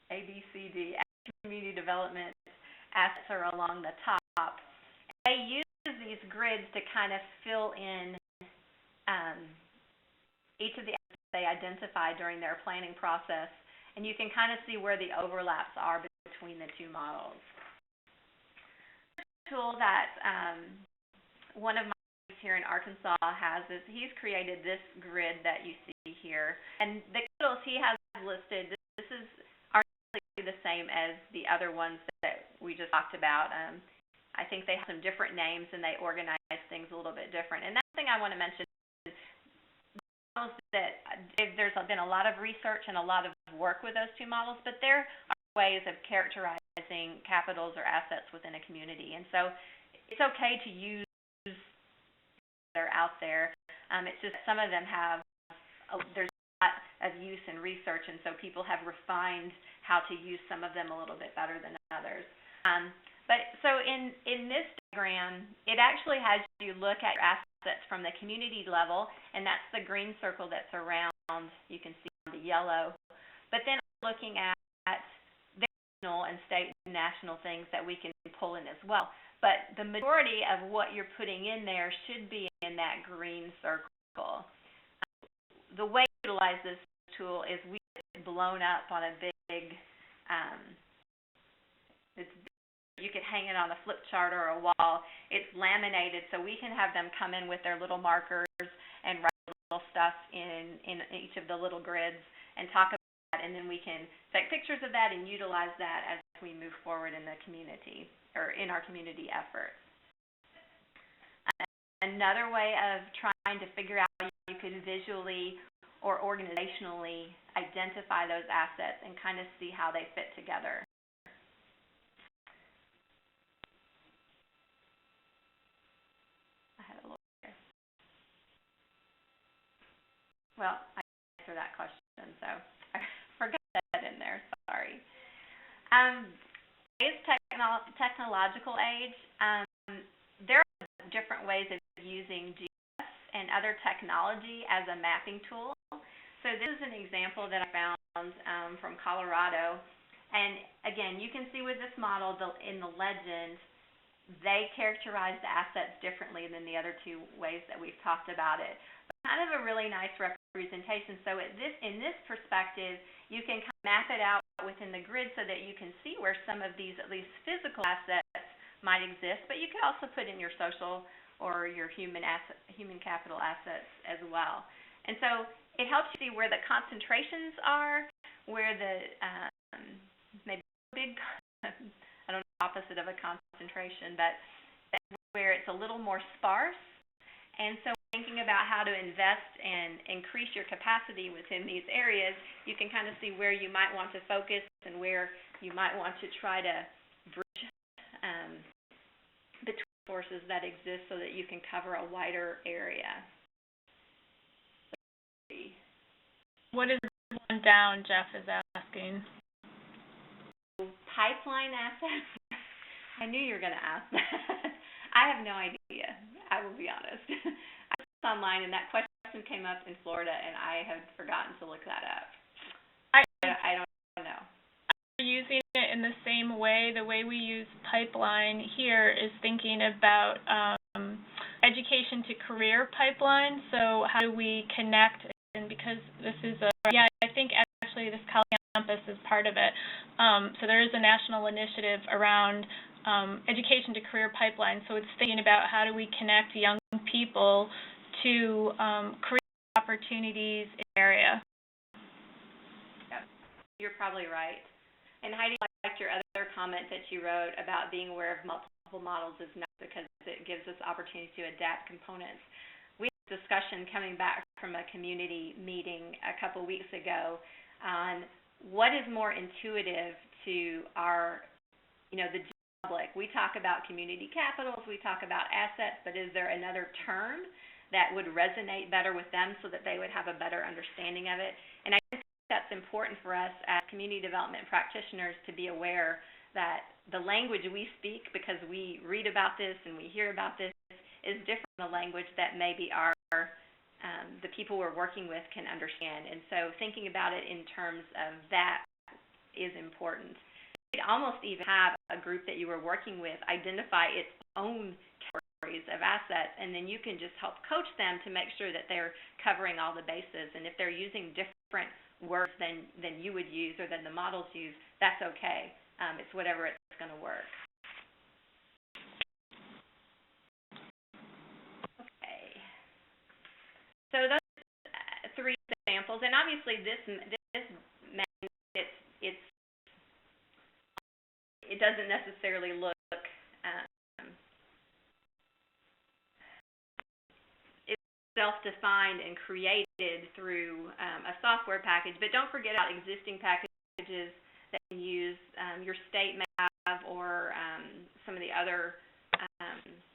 ABCD, community development assets are along the top. They use these grids to kind of fill in each of the assets they identify during their planning process, and you can kind of see where the overlaps are between the two models. The tool that one of my colleagues here in Arkansas has is he's created this grid that you see here, and the capitals he has listed, this is the same as the other ones that we just talked about. I think they have some different names and they organize things a little bit different. And that's the thing I want to mention is that there's been a lot of research and a lot of work with those two models, but there are ways of characterizing capitals or assets within a community. And so it's okay to use that are out there. It's just some of them have, there's of use and research, and so people have refined how to use some of them a little bit better than others. But so in this diagram, it actually has you look at your assets from the community level, and that's the green circle that's around, you can see the yellow. But then looking at the regional and state and national things that we can pull in as well. But the majority of what you're putting in there should be in that green circle. The way to utilize this tool is we get blown up on a big, you could hang it on a flip chart or a wall. It's laminated, so we can have them come in with their little markers and write little stuff in each of the little grids and talk about that, and then we can take pictures of that and utilize that as we move forward in the community or in our community efforts. Another way of trying to figure out how you could visually or organizationally identify those assets and kind of see how they fit together. I had a little here. Well, I answered that question, so I forgot that in there. Sorry. Today's technological age, there are different ways of using GIS and other technology as a mapping tool. So this is an example that I found from Colorado. And again, you can see with this model in the legend, they characterize the assets differently than the other two ways that we've talked about it. But kind of a really nice representation. So in this perspective, you can kind of map it out within the grid so that you can see where some of these at least physical assets might exist, but you could also put in your social or your human capital assets as well. And so it helps you see where the concentrations are, where the maybe big, I don't know, opposite of a concentration, but where it's a little more sparse. And so thinking about how to invest and increase your capacity within these areas, you can kind of see where you might want to focus and where you might want to try to bridge between sources that exist so that you can cover a wider area. What is one down, Jeff is asking? Pipeline assets? I knew you were going to ask that. I have no idea. I will be honest. I was online and that question came up in Florida and I had forgotten to look that up. I don't know. Are you using it in the same way? The way we use pipeline here is thinking about education to career pipeline. So how do we connect? And because this is I think actually this college campus is part of it. So there is a national initiative around education to career pipeline. So it's thinking about how do we connect young people to career opportunities in the area. Yep. You're probably right. And Heidi, I liked your other comment that you wrote about being aware of multiple models is nice because it gives us opportunity to adapt components. We had a discussion coming back from a community meeting a couple weeks ago on what is more intuitive to our, the public. We talk about community capitals, we talk about assets, but is there another term that would resonate better with them so that they would have a better understanding of it? And I think that's important for us as community development practitioners to be aware that the language we speak, because we read about this and we hear about this, is different from the language that maybe the people we're working with can understand. And so thinking about it in terms of that is important. You could almost even have a group that you were working with identify its own categories of assets, and then you can just help coach them to make sure that they're covering all the bases. And if they're using different words than you would use or than the models use, that's okay. It's whatever it's going to work. Okay. So those are 3 examples, and obviously this it doesn't necessarily look it's self-defined and created through a software package, but don't forget about existing packages that you can use. Your state may have, or some of the other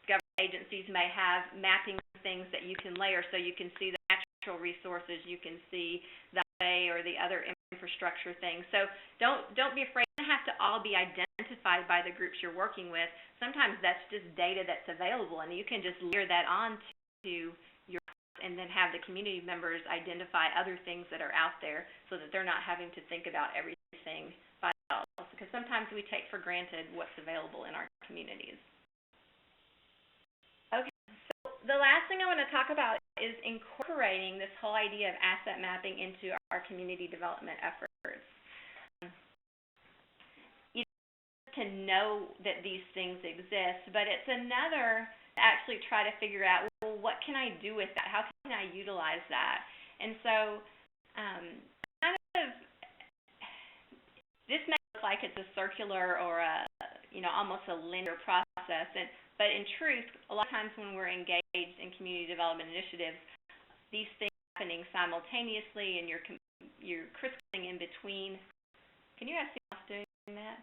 government agencies may have mapping things that you can layer, so you can see the natural resources, you can see the way or the other infrastructure things. So don't be afraid. It doesn't have to all be identified by the groups you're working with. Sometimes that's just data that's available, and you can just layer that on to your, and then have the community members identify other things that are out there so that they're not having to think about everything by themselves, because sometimes we take for granted what's available in our communities. Okay, so the last thing I want to talk about is incorporating this whole idea of asset mapping into our community development efforts. You have to know that these things exist, but it's another to actually try to figure out, well, what can I do with that? How can I utilize that? And so kind of this may look like it's a circular or a, almost a linear process, but in truth, a lot of times when we're engaged in community development initiatives, these things are happening simultaneously, and you're crisscrossing in between. Can you guys see us doing that?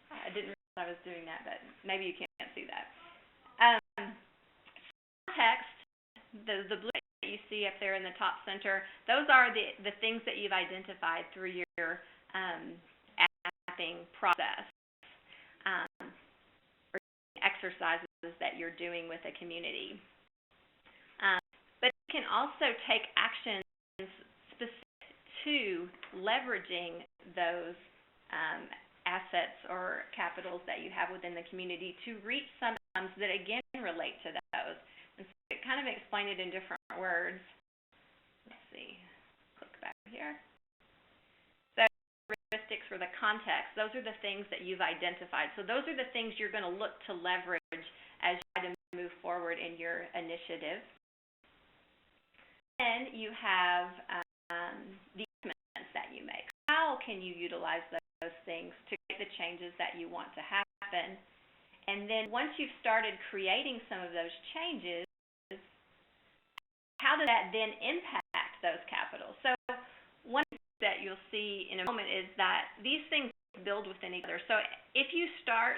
I didn't realize I was doing that, but maybe you can't see that. Context, the blue that you see up there in the top center, those are the things that you've identified through your mapping process. Or exercises that you're doing with a community. But you can also take actions specific to leveraging those assets or capitals that you have within the community to reach some outcomes that, again, relate to those. And so it kind of explain it in different words. Let's see. Click back here. So characteristics or the context, those are the things that you've identified. So those are the things you're going to look to leverage as you try to move forward in your initiative. And you have the commitments that you make. How can you utilize those things to create the changes that you want to happen? And then once you've started creating some of those changes, how does that then impact those capitals? So one thing that you'll see in a moment is that these things build within each other. So if you start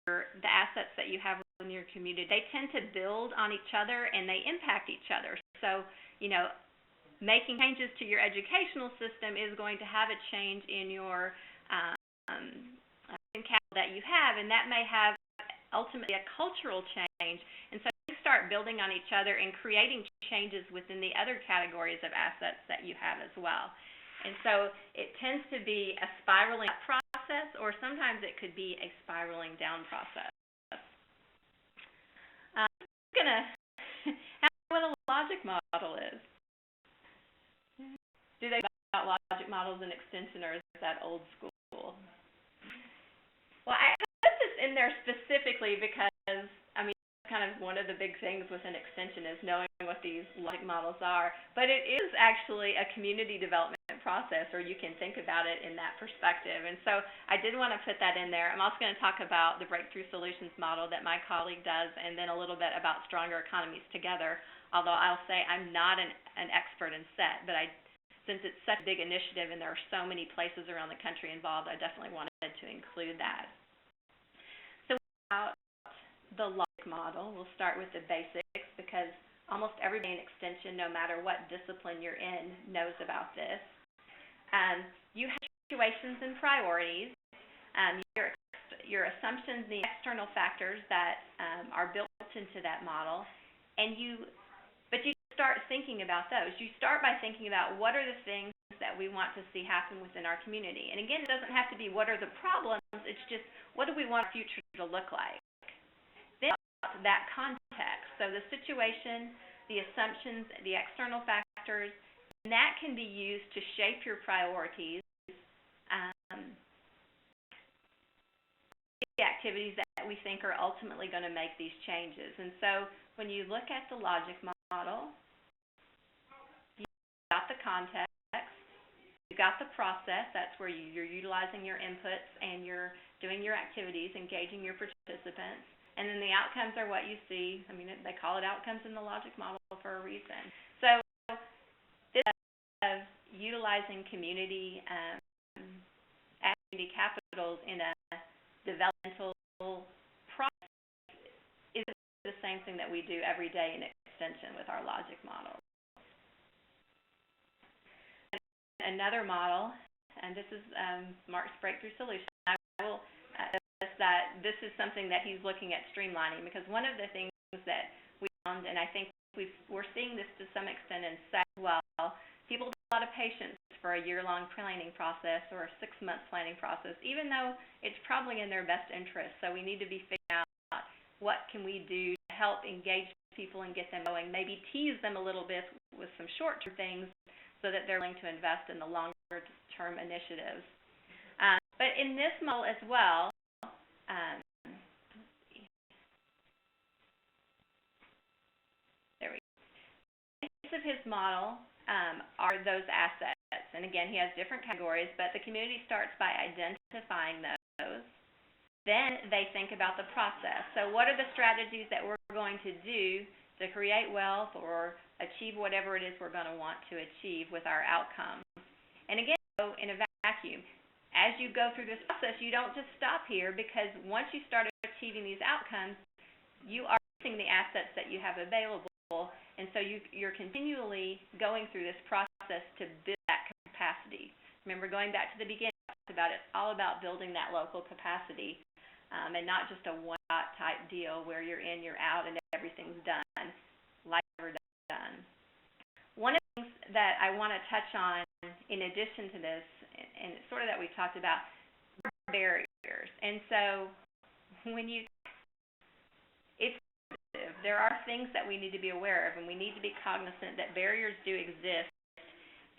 the assets that you have in your community, they tend to build on each other and they impact each other. So, making changes to your educational system is going to have a change in your capital that you have, and that may have ultimately a cultural change. And so you start building on each other and creating changes within the other categories of assets that you have as well. And so it tends to be a spiraling up process, or sometimes it could be a spiraling down process. I'm going to ask what a logic model is. Do they talk about logic models and extension, or is that old school? Well, I put this in there specifically because, kind of one of the big things with an extension is knowing what these logic models are. But it is actually a community development process, or you can think about it in that perspective. And so I did want to put that in there. I'm also going to talk about the Breakthrough Solutions model that my colleague does, and then a little bit about Stronger Economies Together, although I'll say I'm not an expert in SET, but I since it's such a big initiative and there are so many places around the country involved, I definitely wanted to include that. So about the logic model, we'll start with the basics because almost everybody in Extension, no matter what discipline you're in, knows about this. You have situations and priorities, your assumptions, the external factors that are built into that model, but you start thinking about those. You start by thinking about what are the things that we want to see happen within our community. And again, it doesn't have to be what are the problems, it's just what do we want our future to look like. Then that context, so the situation, the assumptions, the external factors, and that can be used to shape your priorities, the activities that we think are ultimately going to make these changes. And so when you look at the logic model, you've got the context, you've got the process, that's where you're utilizing your inputs and you're doing your activities, engaging your participants, and then the outcomes are what you see. I mean, they call it outcomes in the logic model for a reason. So this of utilizing community capitals in a developmental process is the same thing that we do every day in Extension with our logic model. Another model, and this is Mark's breakthrough solution. I will stress that this is something that he's looking at streamlining, because one of the things that we found, and I think we're seeing this to some extent in SEC as well, people have a lot of patience for a year-long planning process or a 6-month planning process, even though it's probably in their best interest. So we need to be figuring out what can we do to help engage people and get them going, maybe tease them a little bit with some short-term things so that they're willing to invest in the longer-term initiatives. But in this model as well, there we go. The base of his model are those assets. And again, he has different categories, but the community starts by identifying those. Then they think about the process. So what are the strategies that we're going to do to create wealth or achieve whatever it is we're going to want to achieve with our outcomes? And again, in a vacuum, as you go through this process, you don't just stop here, because once you start achieving these outcomes, you are using the assets that you have available. And so you're continually going through this process to build that capacity. Remember, going back to the beginning, I talked about it's all about building that local capacity, and not just a one-shot type deal where you're in, you're out, and everything's done, like never done. One of the things that I want to touch on in addition to this, and it's sort of that we talked about, are barriers. And so there are things that we need to be aware of, and we need to be cognizant that barriers do exist,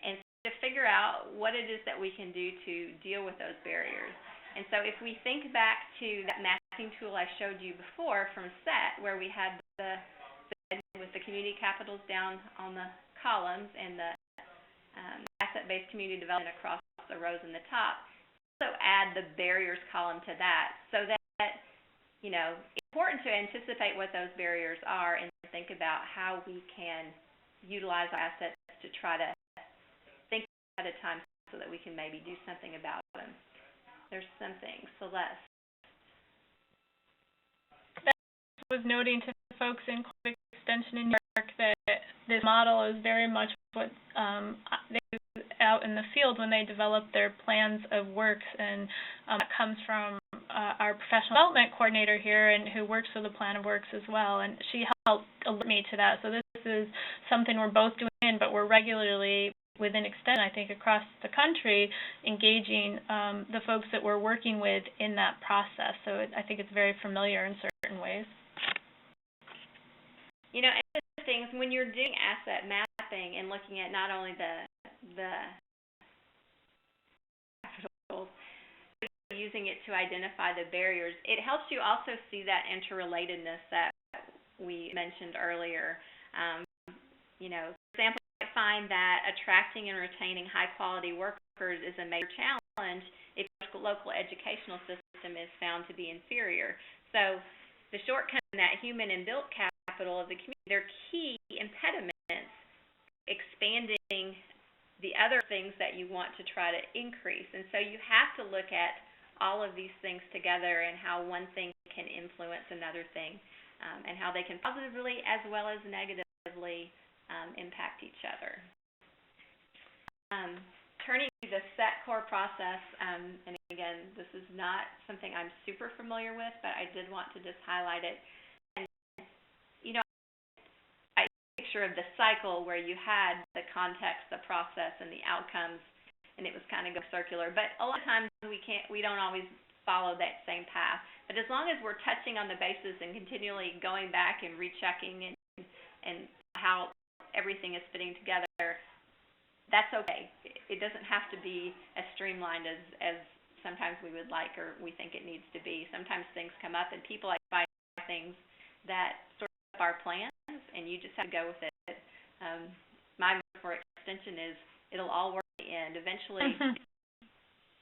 and to figure out what it is that we can do to deal with those barriers. And so if we think back to that mapping tool I showed you before from SET, where we had with the community capitals down on the columns and the asset-based community development across the rows in the top, also add the barriers column to that, so that, it's important to anticipate what those barriers are and think about how we can utilize our assets to try to think at a time so that we can maybe do something about them. There's something. Celeste. I was noting to folks in Extension in New York that this model is very much what they do out in the field when they develop their plans of works, and that comes from our professional development coordinator here, and who works with the plan of works as well, and she helped alert me to that. So this is something we're both doing, but we're regularly within Extension, I think, across the country, engaging the folks that we're working with in that process. So I think it's very familiar in certain ways. And the things, when you're doing asset mapping and looking at not only the capitals, using it to identify the barriers, it helps you also see that interrelatedness that we mentioned earlier. For example, you might find that attracting and retaining high-quality workers is a major challenge if the local educational system is found to be inferior. So the shortcoming in that human and built capital of the community, they're key impediments expanding the other things that you want to try to increase. And so you have to look at all of these things together and how one thing can influence another thing, and how they can positively as well as negatively impact each other. Turning to the set core process, and again, this is not something I'm super familiar with, but I did want to just highlight it. And, I picture of the cycle where you had the context, the process, and the outcomes, and it was kind of circular. But a lot of times we don't always follow that same path. But as long as we're touching on the bases and continually going back and rechecking and how everything is fitting together, that's okay. It doesn't have to be as streamlined as sometimes we would like or we think it needs to be. Sometimes things come up and people identify things that sort of our plans, and you just have to go with it. My motto for extension is it'll all work at the end. Eventually,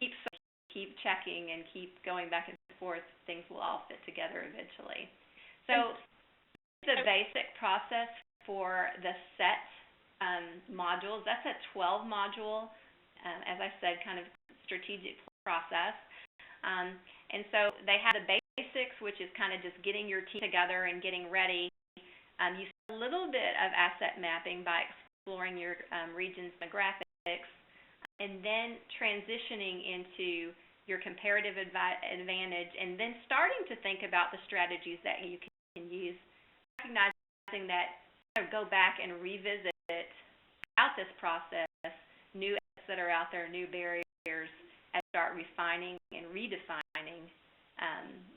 keep checking and keep going back and forth. Things will all fit together eventually. So the basic process for the set modules. That's a 12-module, as I said, kind of strategic process. And so they have the basics, which is kind of just getting your team together and getting ready. You see a little bit of asset mapping by exploring your region's demographics, and then transitioning into your comparative advantage, and then starting to think about the strategies that you can use, recognizing that go back and revisit throughout this process new assets that are out there, new barriers, and start refining and redefining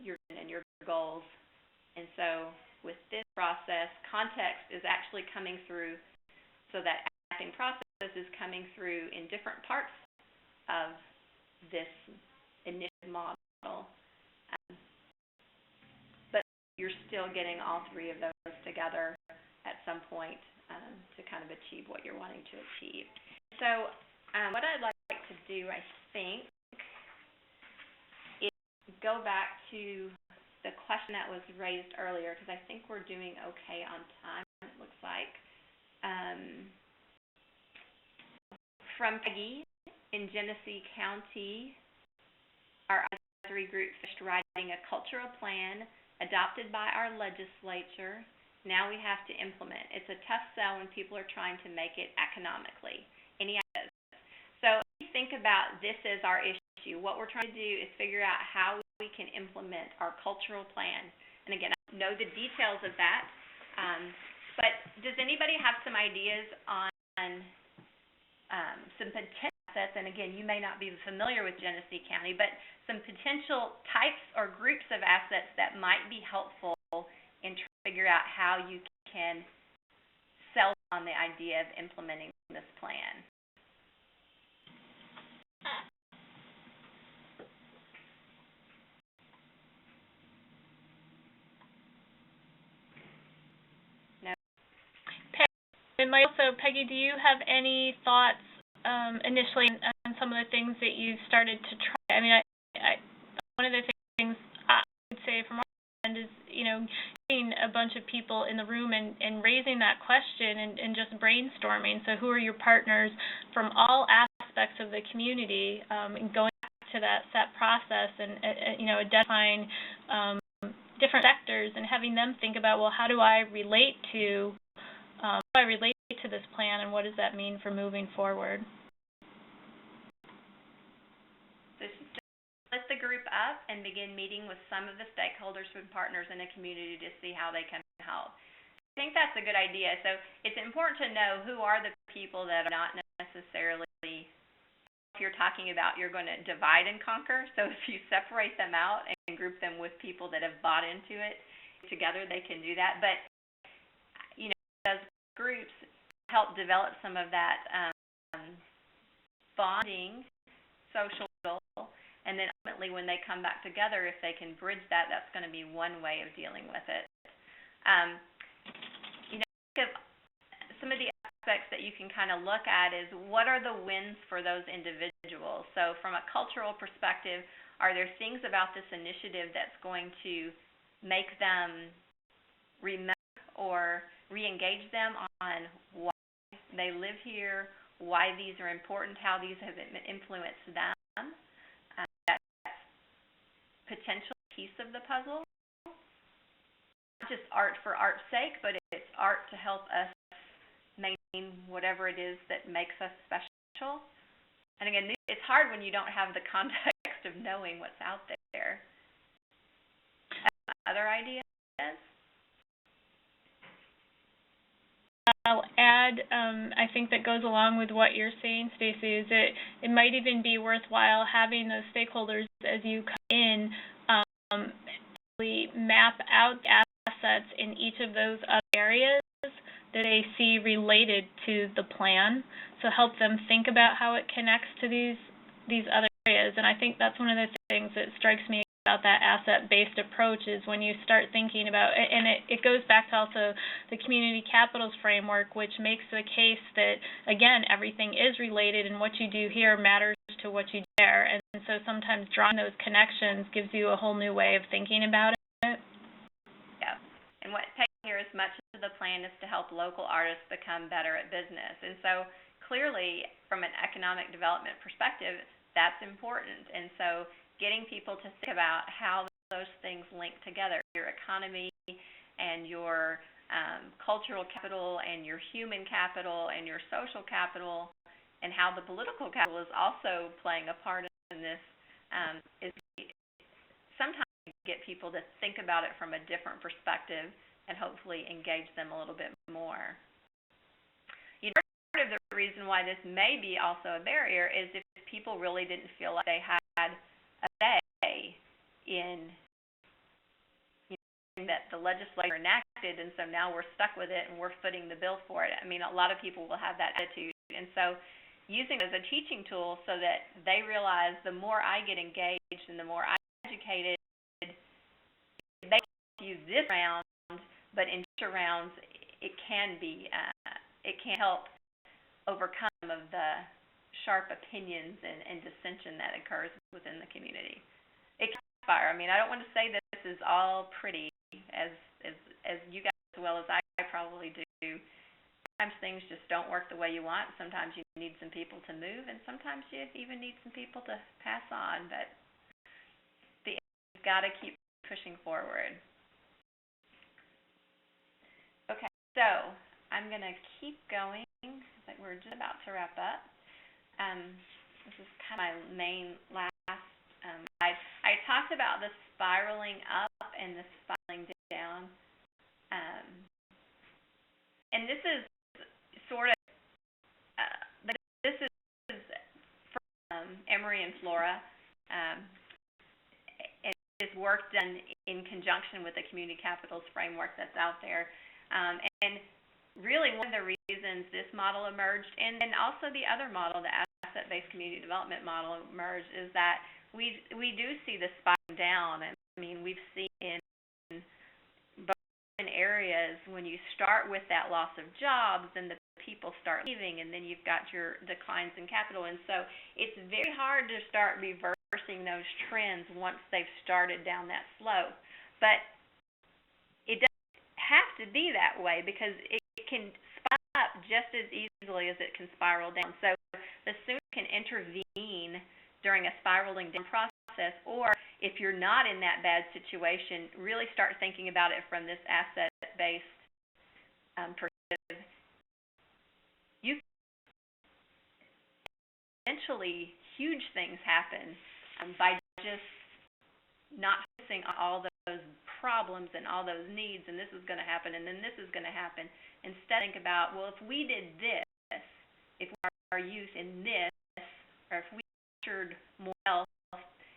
your goals. And so with this process, context is actually coming through, so that mapping process is coming through in different parts of this initial model. But you're still getting all three of those together at some point to kind of achieve what you're wanting to achieve. So what I'd like to do, I think, is go back to the question that was raised earlier, because I think we're doing okay on time, it looks like. From Peggy in Genesee County, our advisory group finished writing a cultural plan adopted by our legislature. Now we have to implement. It's a tough sell when people are trying to make it economically. Any ideas? So think about this as our issue. What we're trying to do is figure out how we can implement our cultural plan. And again, I don't know the details of that, but does anybody have some ideas on some potential assets? And again, you may not be familiar with Genesee County, but some potential types or groups of assets that might be helpful in trying to figure out how you can sell on the idea of implementing this plan. No. Peggy, do you have any thoughts initially on some of the things that you started to try? I mean, one of the things I would say from our end is, getting a bunch of people in the room and raising that question and just brainstorming. So who are your partners from all aspects of the community, and going back to that set process and, identifying different sectors and having them think about, well, how do I relate to this plan, and what does that mean for moving forward? Split the group up and begin meeting with some of the stakeholders and partners in the community to see how they can help. I think that's a good idea. So it's important to know who are the people that are not necessarily, if you're talking about you're going to divide and conquer. So if you separate them out and group them with people that have bought into it, together they can do that. But, those groups help develop some of that bonding, social goal. And then ultimately when they come back together, if they can bridge that, that's going to be one way of dealing with it. Some of the aspects that you can kind of look at is what are the wins for those individuals. So from a cultural perspective, are there things about this initiative that's going to make them remember or re-engage them on why they live here why these are important, how these have influenced them. That's potential piece of the puzzle. Not just art for art's sake, but it's art to help us maintain whatever it is that makes us special. And again, it's hard when you don't have the context of knowing what's out there. Other ideas? I'll add, I think that goes along with what you're saying, Stacey, is it might even be worthwhile having those stakeholders as you come in really map out assets in each of those other areas that they see related to the plan. So help them think about how it connects to these other areas. And I think that's one of the things that strikes me about that asset-based approach is when you start thinking about, and it goes back to also the community capitals framework, which makes the case that, again, everything is related and what you do here matters to what you do there. And so sometimes drawing those connections gives you a whole new way of thinking about it. Yeah. And what takes here as much of the plan is to help local artists become better at business. And so clearly, from an economic development perspective, that's important. And so getting people to think about how those things link together, your economy and your cultural capital and your human capital and your social capital, and how the political capital is also playing a part in this, is sometimes get people to think about it from a different perspective and hopefully engage them a little bit more. Part of the reason why this may be also a barrier is if people really didn't feel like they had a say in that the legislature enacted, and so now we're stuck with it and we're footing the bill for it. I mean, a lot of people will have that attitude, and so using it as a teaching tool so that they realize the more I get engaged and the more I get educated, they can use this round, but in future rounds it can help overcome some of the sharp opinions and dissension that occurs within the community. It can inspire. I mean, I don't want to say that this is all pretty, as you guys as well as I probably do. Sometimes things just don't work the way you want. Sometimes you need some people to move, and sometimes you even need some people to pass on. But you've got to keep pushing forward. Okay, so I'm going to keep going. But we're just about to wrap up. This is kind of my main last slide. I talked about the spiraling up and the spiraling down. And this is sort of, this is from Emory and Flora. And it's work done in conjunction with the Community Capitals framework that's out there. And really one of the reasons this model emerged, and also the other model, the asset-based community development model emerged, is that we do see the spiraling down. I mean, we've seen in areas when you start with that loss of jobs and the people start leaving, and then you've got your declines in capital. And so it's very hard to start reversing those trends once they've started down that slope. But it doesn't have to be that way, because it can spiral up just as easily as it can spiral down. So the sooner you can intervene during a spiraling down process, or if you're not in that bad situation, really start thinking about it from this asset-based perspective. You eventually huge things happen by just not focusing on all those problems and all those needs, and this is going to happen, and then this is going to happen. Instead, think about, well, if we did this, if we our youth in this, or if we captured more wealth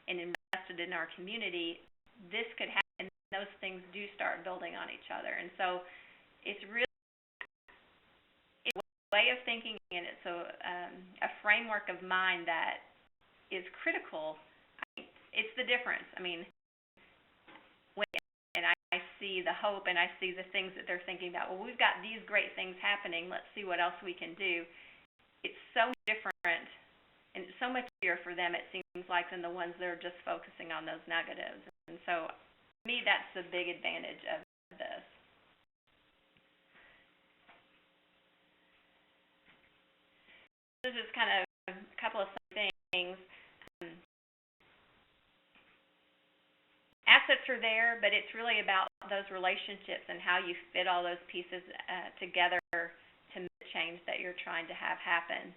and invested in our community, this could happen. And those things do start building on each other. And so it's really a way of thinking, and it's a framework of mind that is critical. It's the difference. I mean, and I see the hope, and I see the things that they're thinking about. Well, we've got these great things happening. Let's see what else we can do. It's so different, and it's so much easier for them, it seems like, than the ones that are just focusing on those negatives. And so, to me, that's the big advantage of this. this is kind of a couple of things. Assets are there, but it's really about those relationships and how you fit all those pieces together to make the change that you're trying to have happen.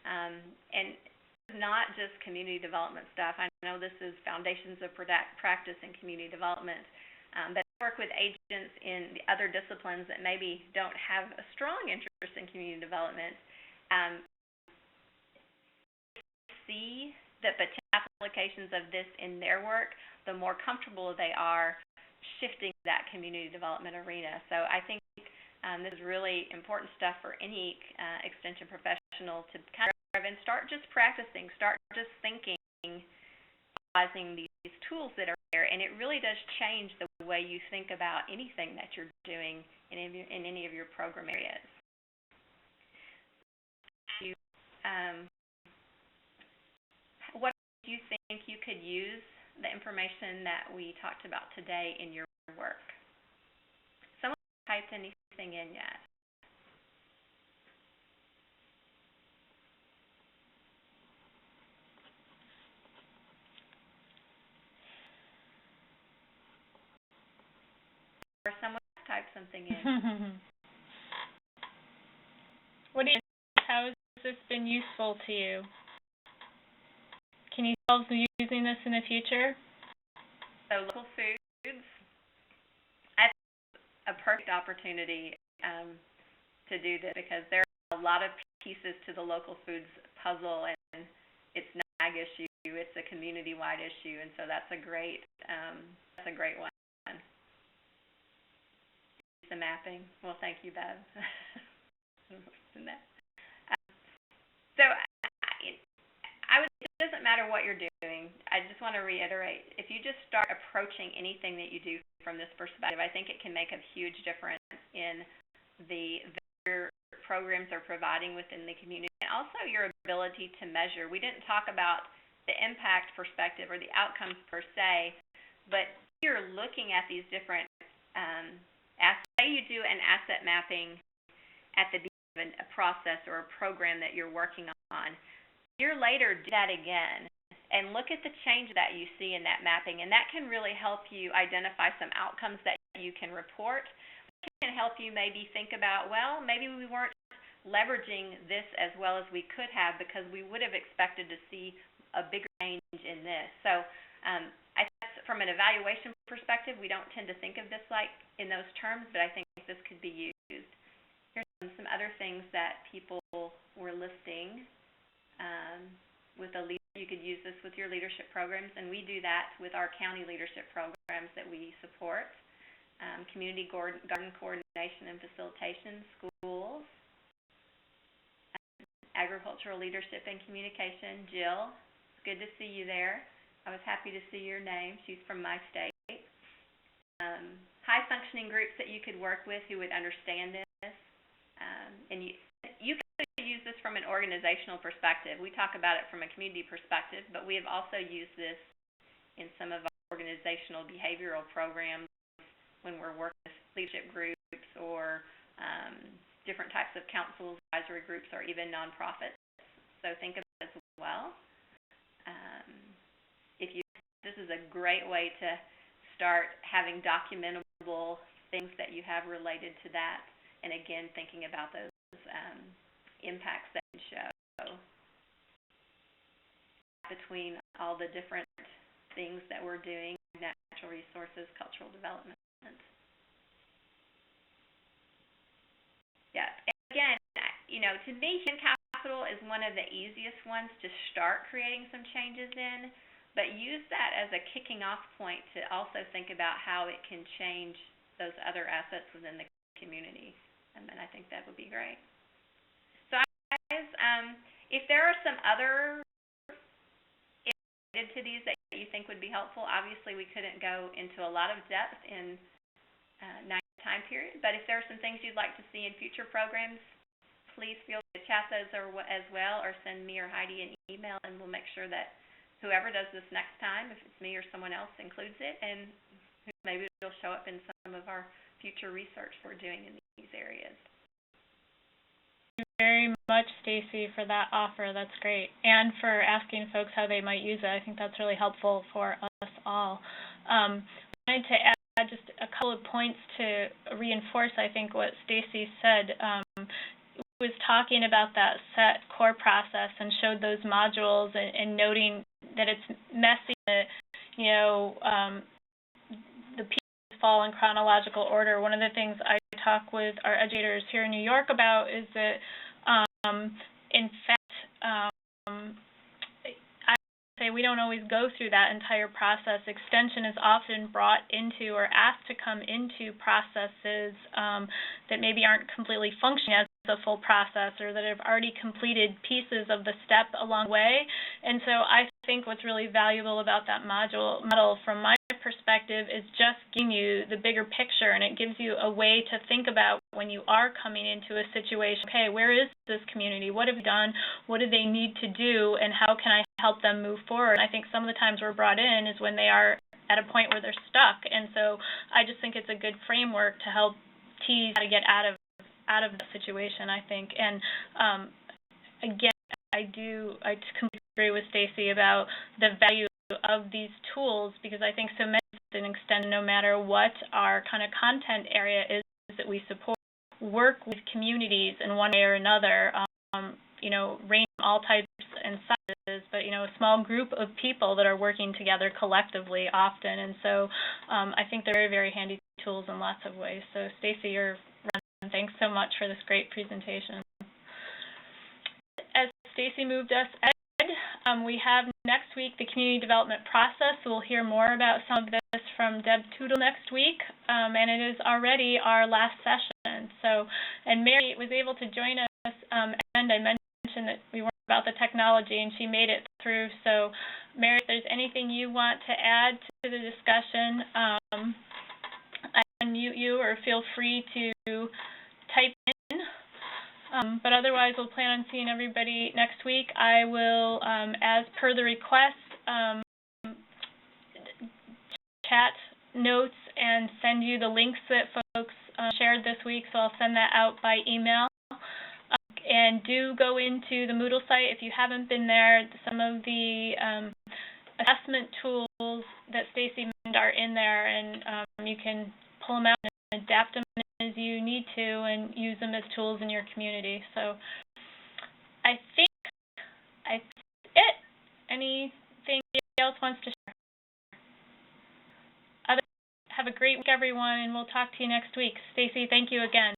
And it's not just community development stuff. I know this is foundations of practice in community development, but I work with agents in the other disciplines that maybe don't have a strong interest in community development. See the potential applications of this in their work, the more comfortable they are shifting that community development arena. So I think this is really important stuff for any extension professional to kind of and start just practicing, start just thinking, utilizing these tools that are there, and it really does change the way you think about anything that you're doing in any of your program areas. What do you think you could use the information that we talked about today in your work? Someone typed anything in yet? Or someone typed something in? What do you think? How has this been useful to you? Can you see yourselves using this in the future? So local foods, I think it's a perfect opportunity to do this because there are a lot of pieces to the local foods puzzle, and it's not an ag issue, it's a community-wide issue, and so that's a great one. The mapping. Well, thank you, Bev. So it doesn't matter what you're doing. I just want to reiterate, if you just start approaching anything that you do from this perspective, I think it can make a huge difference in the value your programs are providing within the community, and also your ability to measure. We didn't talk about the impact perspective or the outcomes per se, but you're looking at these different say you do an asset mapping at the beginning of a process or a program that you're working on. A year later, do that again and look at the change that you see in that mapping, and that can really help you identify some outcomes that you can report. It can help you maybe think about, well, maybe we weren't leveraging this as well as we could have because we would have expected to see a bigger change in this. So I think from an evaluation perspective, we don't tend to think of this like in those terms, but I think this could be used. Here's some other things that people were listing with a leader. You could use this with your leadership programs, and we do that with our county leadership programs that we support. Community garden coordination and facilitation, schools, agricultural leadership and communication. Jill, it's good to see you there. I was happy to see your name. She's from my state. High functioning groups that you could work with who would understand this. And you could use this from an organizational perspective. We talk about it from a community perspective, but we have also used this in some of our organizational behavioral programs when we're working with leadership groups or different types of councils, advisory groups, or even nonprofits. So think of it as well. This is a great way to start having documentable things that you have related to that, and again, thinking about those impacts that you show between all the different things that we're doing, natural resources, cultural development. Yeah, and again, to me, human capital is one of the easiest ones to start creating some changes in, but use that as a kicking off point to also think about how it can change those other assets within the community. And I think that would be great. So guys, if there are some other related to these that you think would be helpful, obviously we couldn't go into a lot of depth in 9 time period, but if there are some things you'd like to see in future programs, please feel free to chat those as well, or send me or Heidi an email, and we'll make sure that whoever does this next time, if it's me or someone else, includes it, and maybe it'll show up in some of our future research we're doing in these areas. very much, Stacy, for that offer. That's great. And for asking folks how they might use it. I think that's really helpful for us all. I wanted to add just a couple of points to reinforce, I think, what Stacy said. Was talking about that set core process and showed those modules and noting that it's messy, that, you know, the pieces fall in chronological order. One of the things I talk with our educators here in New York about is that, in fact, I say we don't always go through that entire process. Extension is often brought into or asked to come into processes that maybe aren't completely functioning as a full process, or that have already completed pieces of the step along the way. And so I think what's really valuable about that model from my perspective is just giving you the bigger picture, and it gives you a way to think about when you are coming into a situation, okay, where is this community? What have you done? What do they need to do? And how can I help them move forward? I think some of the times we're brought in is when they are at a point where they're stuck. And so I just think it's a good framework to help tease how to get out of the situation, I think. And again, I completely agree with Stacy about the value of these tools, because I think so many an extent, no matter what our kind of content area is that we support, work with communities in one way or another, you know, range from all types and sizes, but, you know, a small group of people that are working together collectively often. And so I think they're very, very handy tools in lots of ways. So Stacy, you're running. Thanks so much for this great presentation. As Stacy moved us ahead, we have next week the community development process. So we'll hear more about some of this from Deb Tootle next week, and it is already our last session. So, and Mary was able to join us, and I mentioned that we weren't about the technology, and she made it through. So, Mary, if there's anything you want to add to the discussion, I unmute you, or feel free to type in. But otherwise, we'll plan on seeing everybody next week. I will, as per the request, chat notes and send you the links that folks shared this week, so I'll send that out by email. And do go into the Moodle site if you haven't been there. Some of the assessment tools that Stacy mentioned are in there, and you can pull them out and adapt them as you need to and use them as tools in your community. So I think that's it. Anything else wants to share? Have a great week, everyone, and we'll talk to you next week. Stacy, thank you again.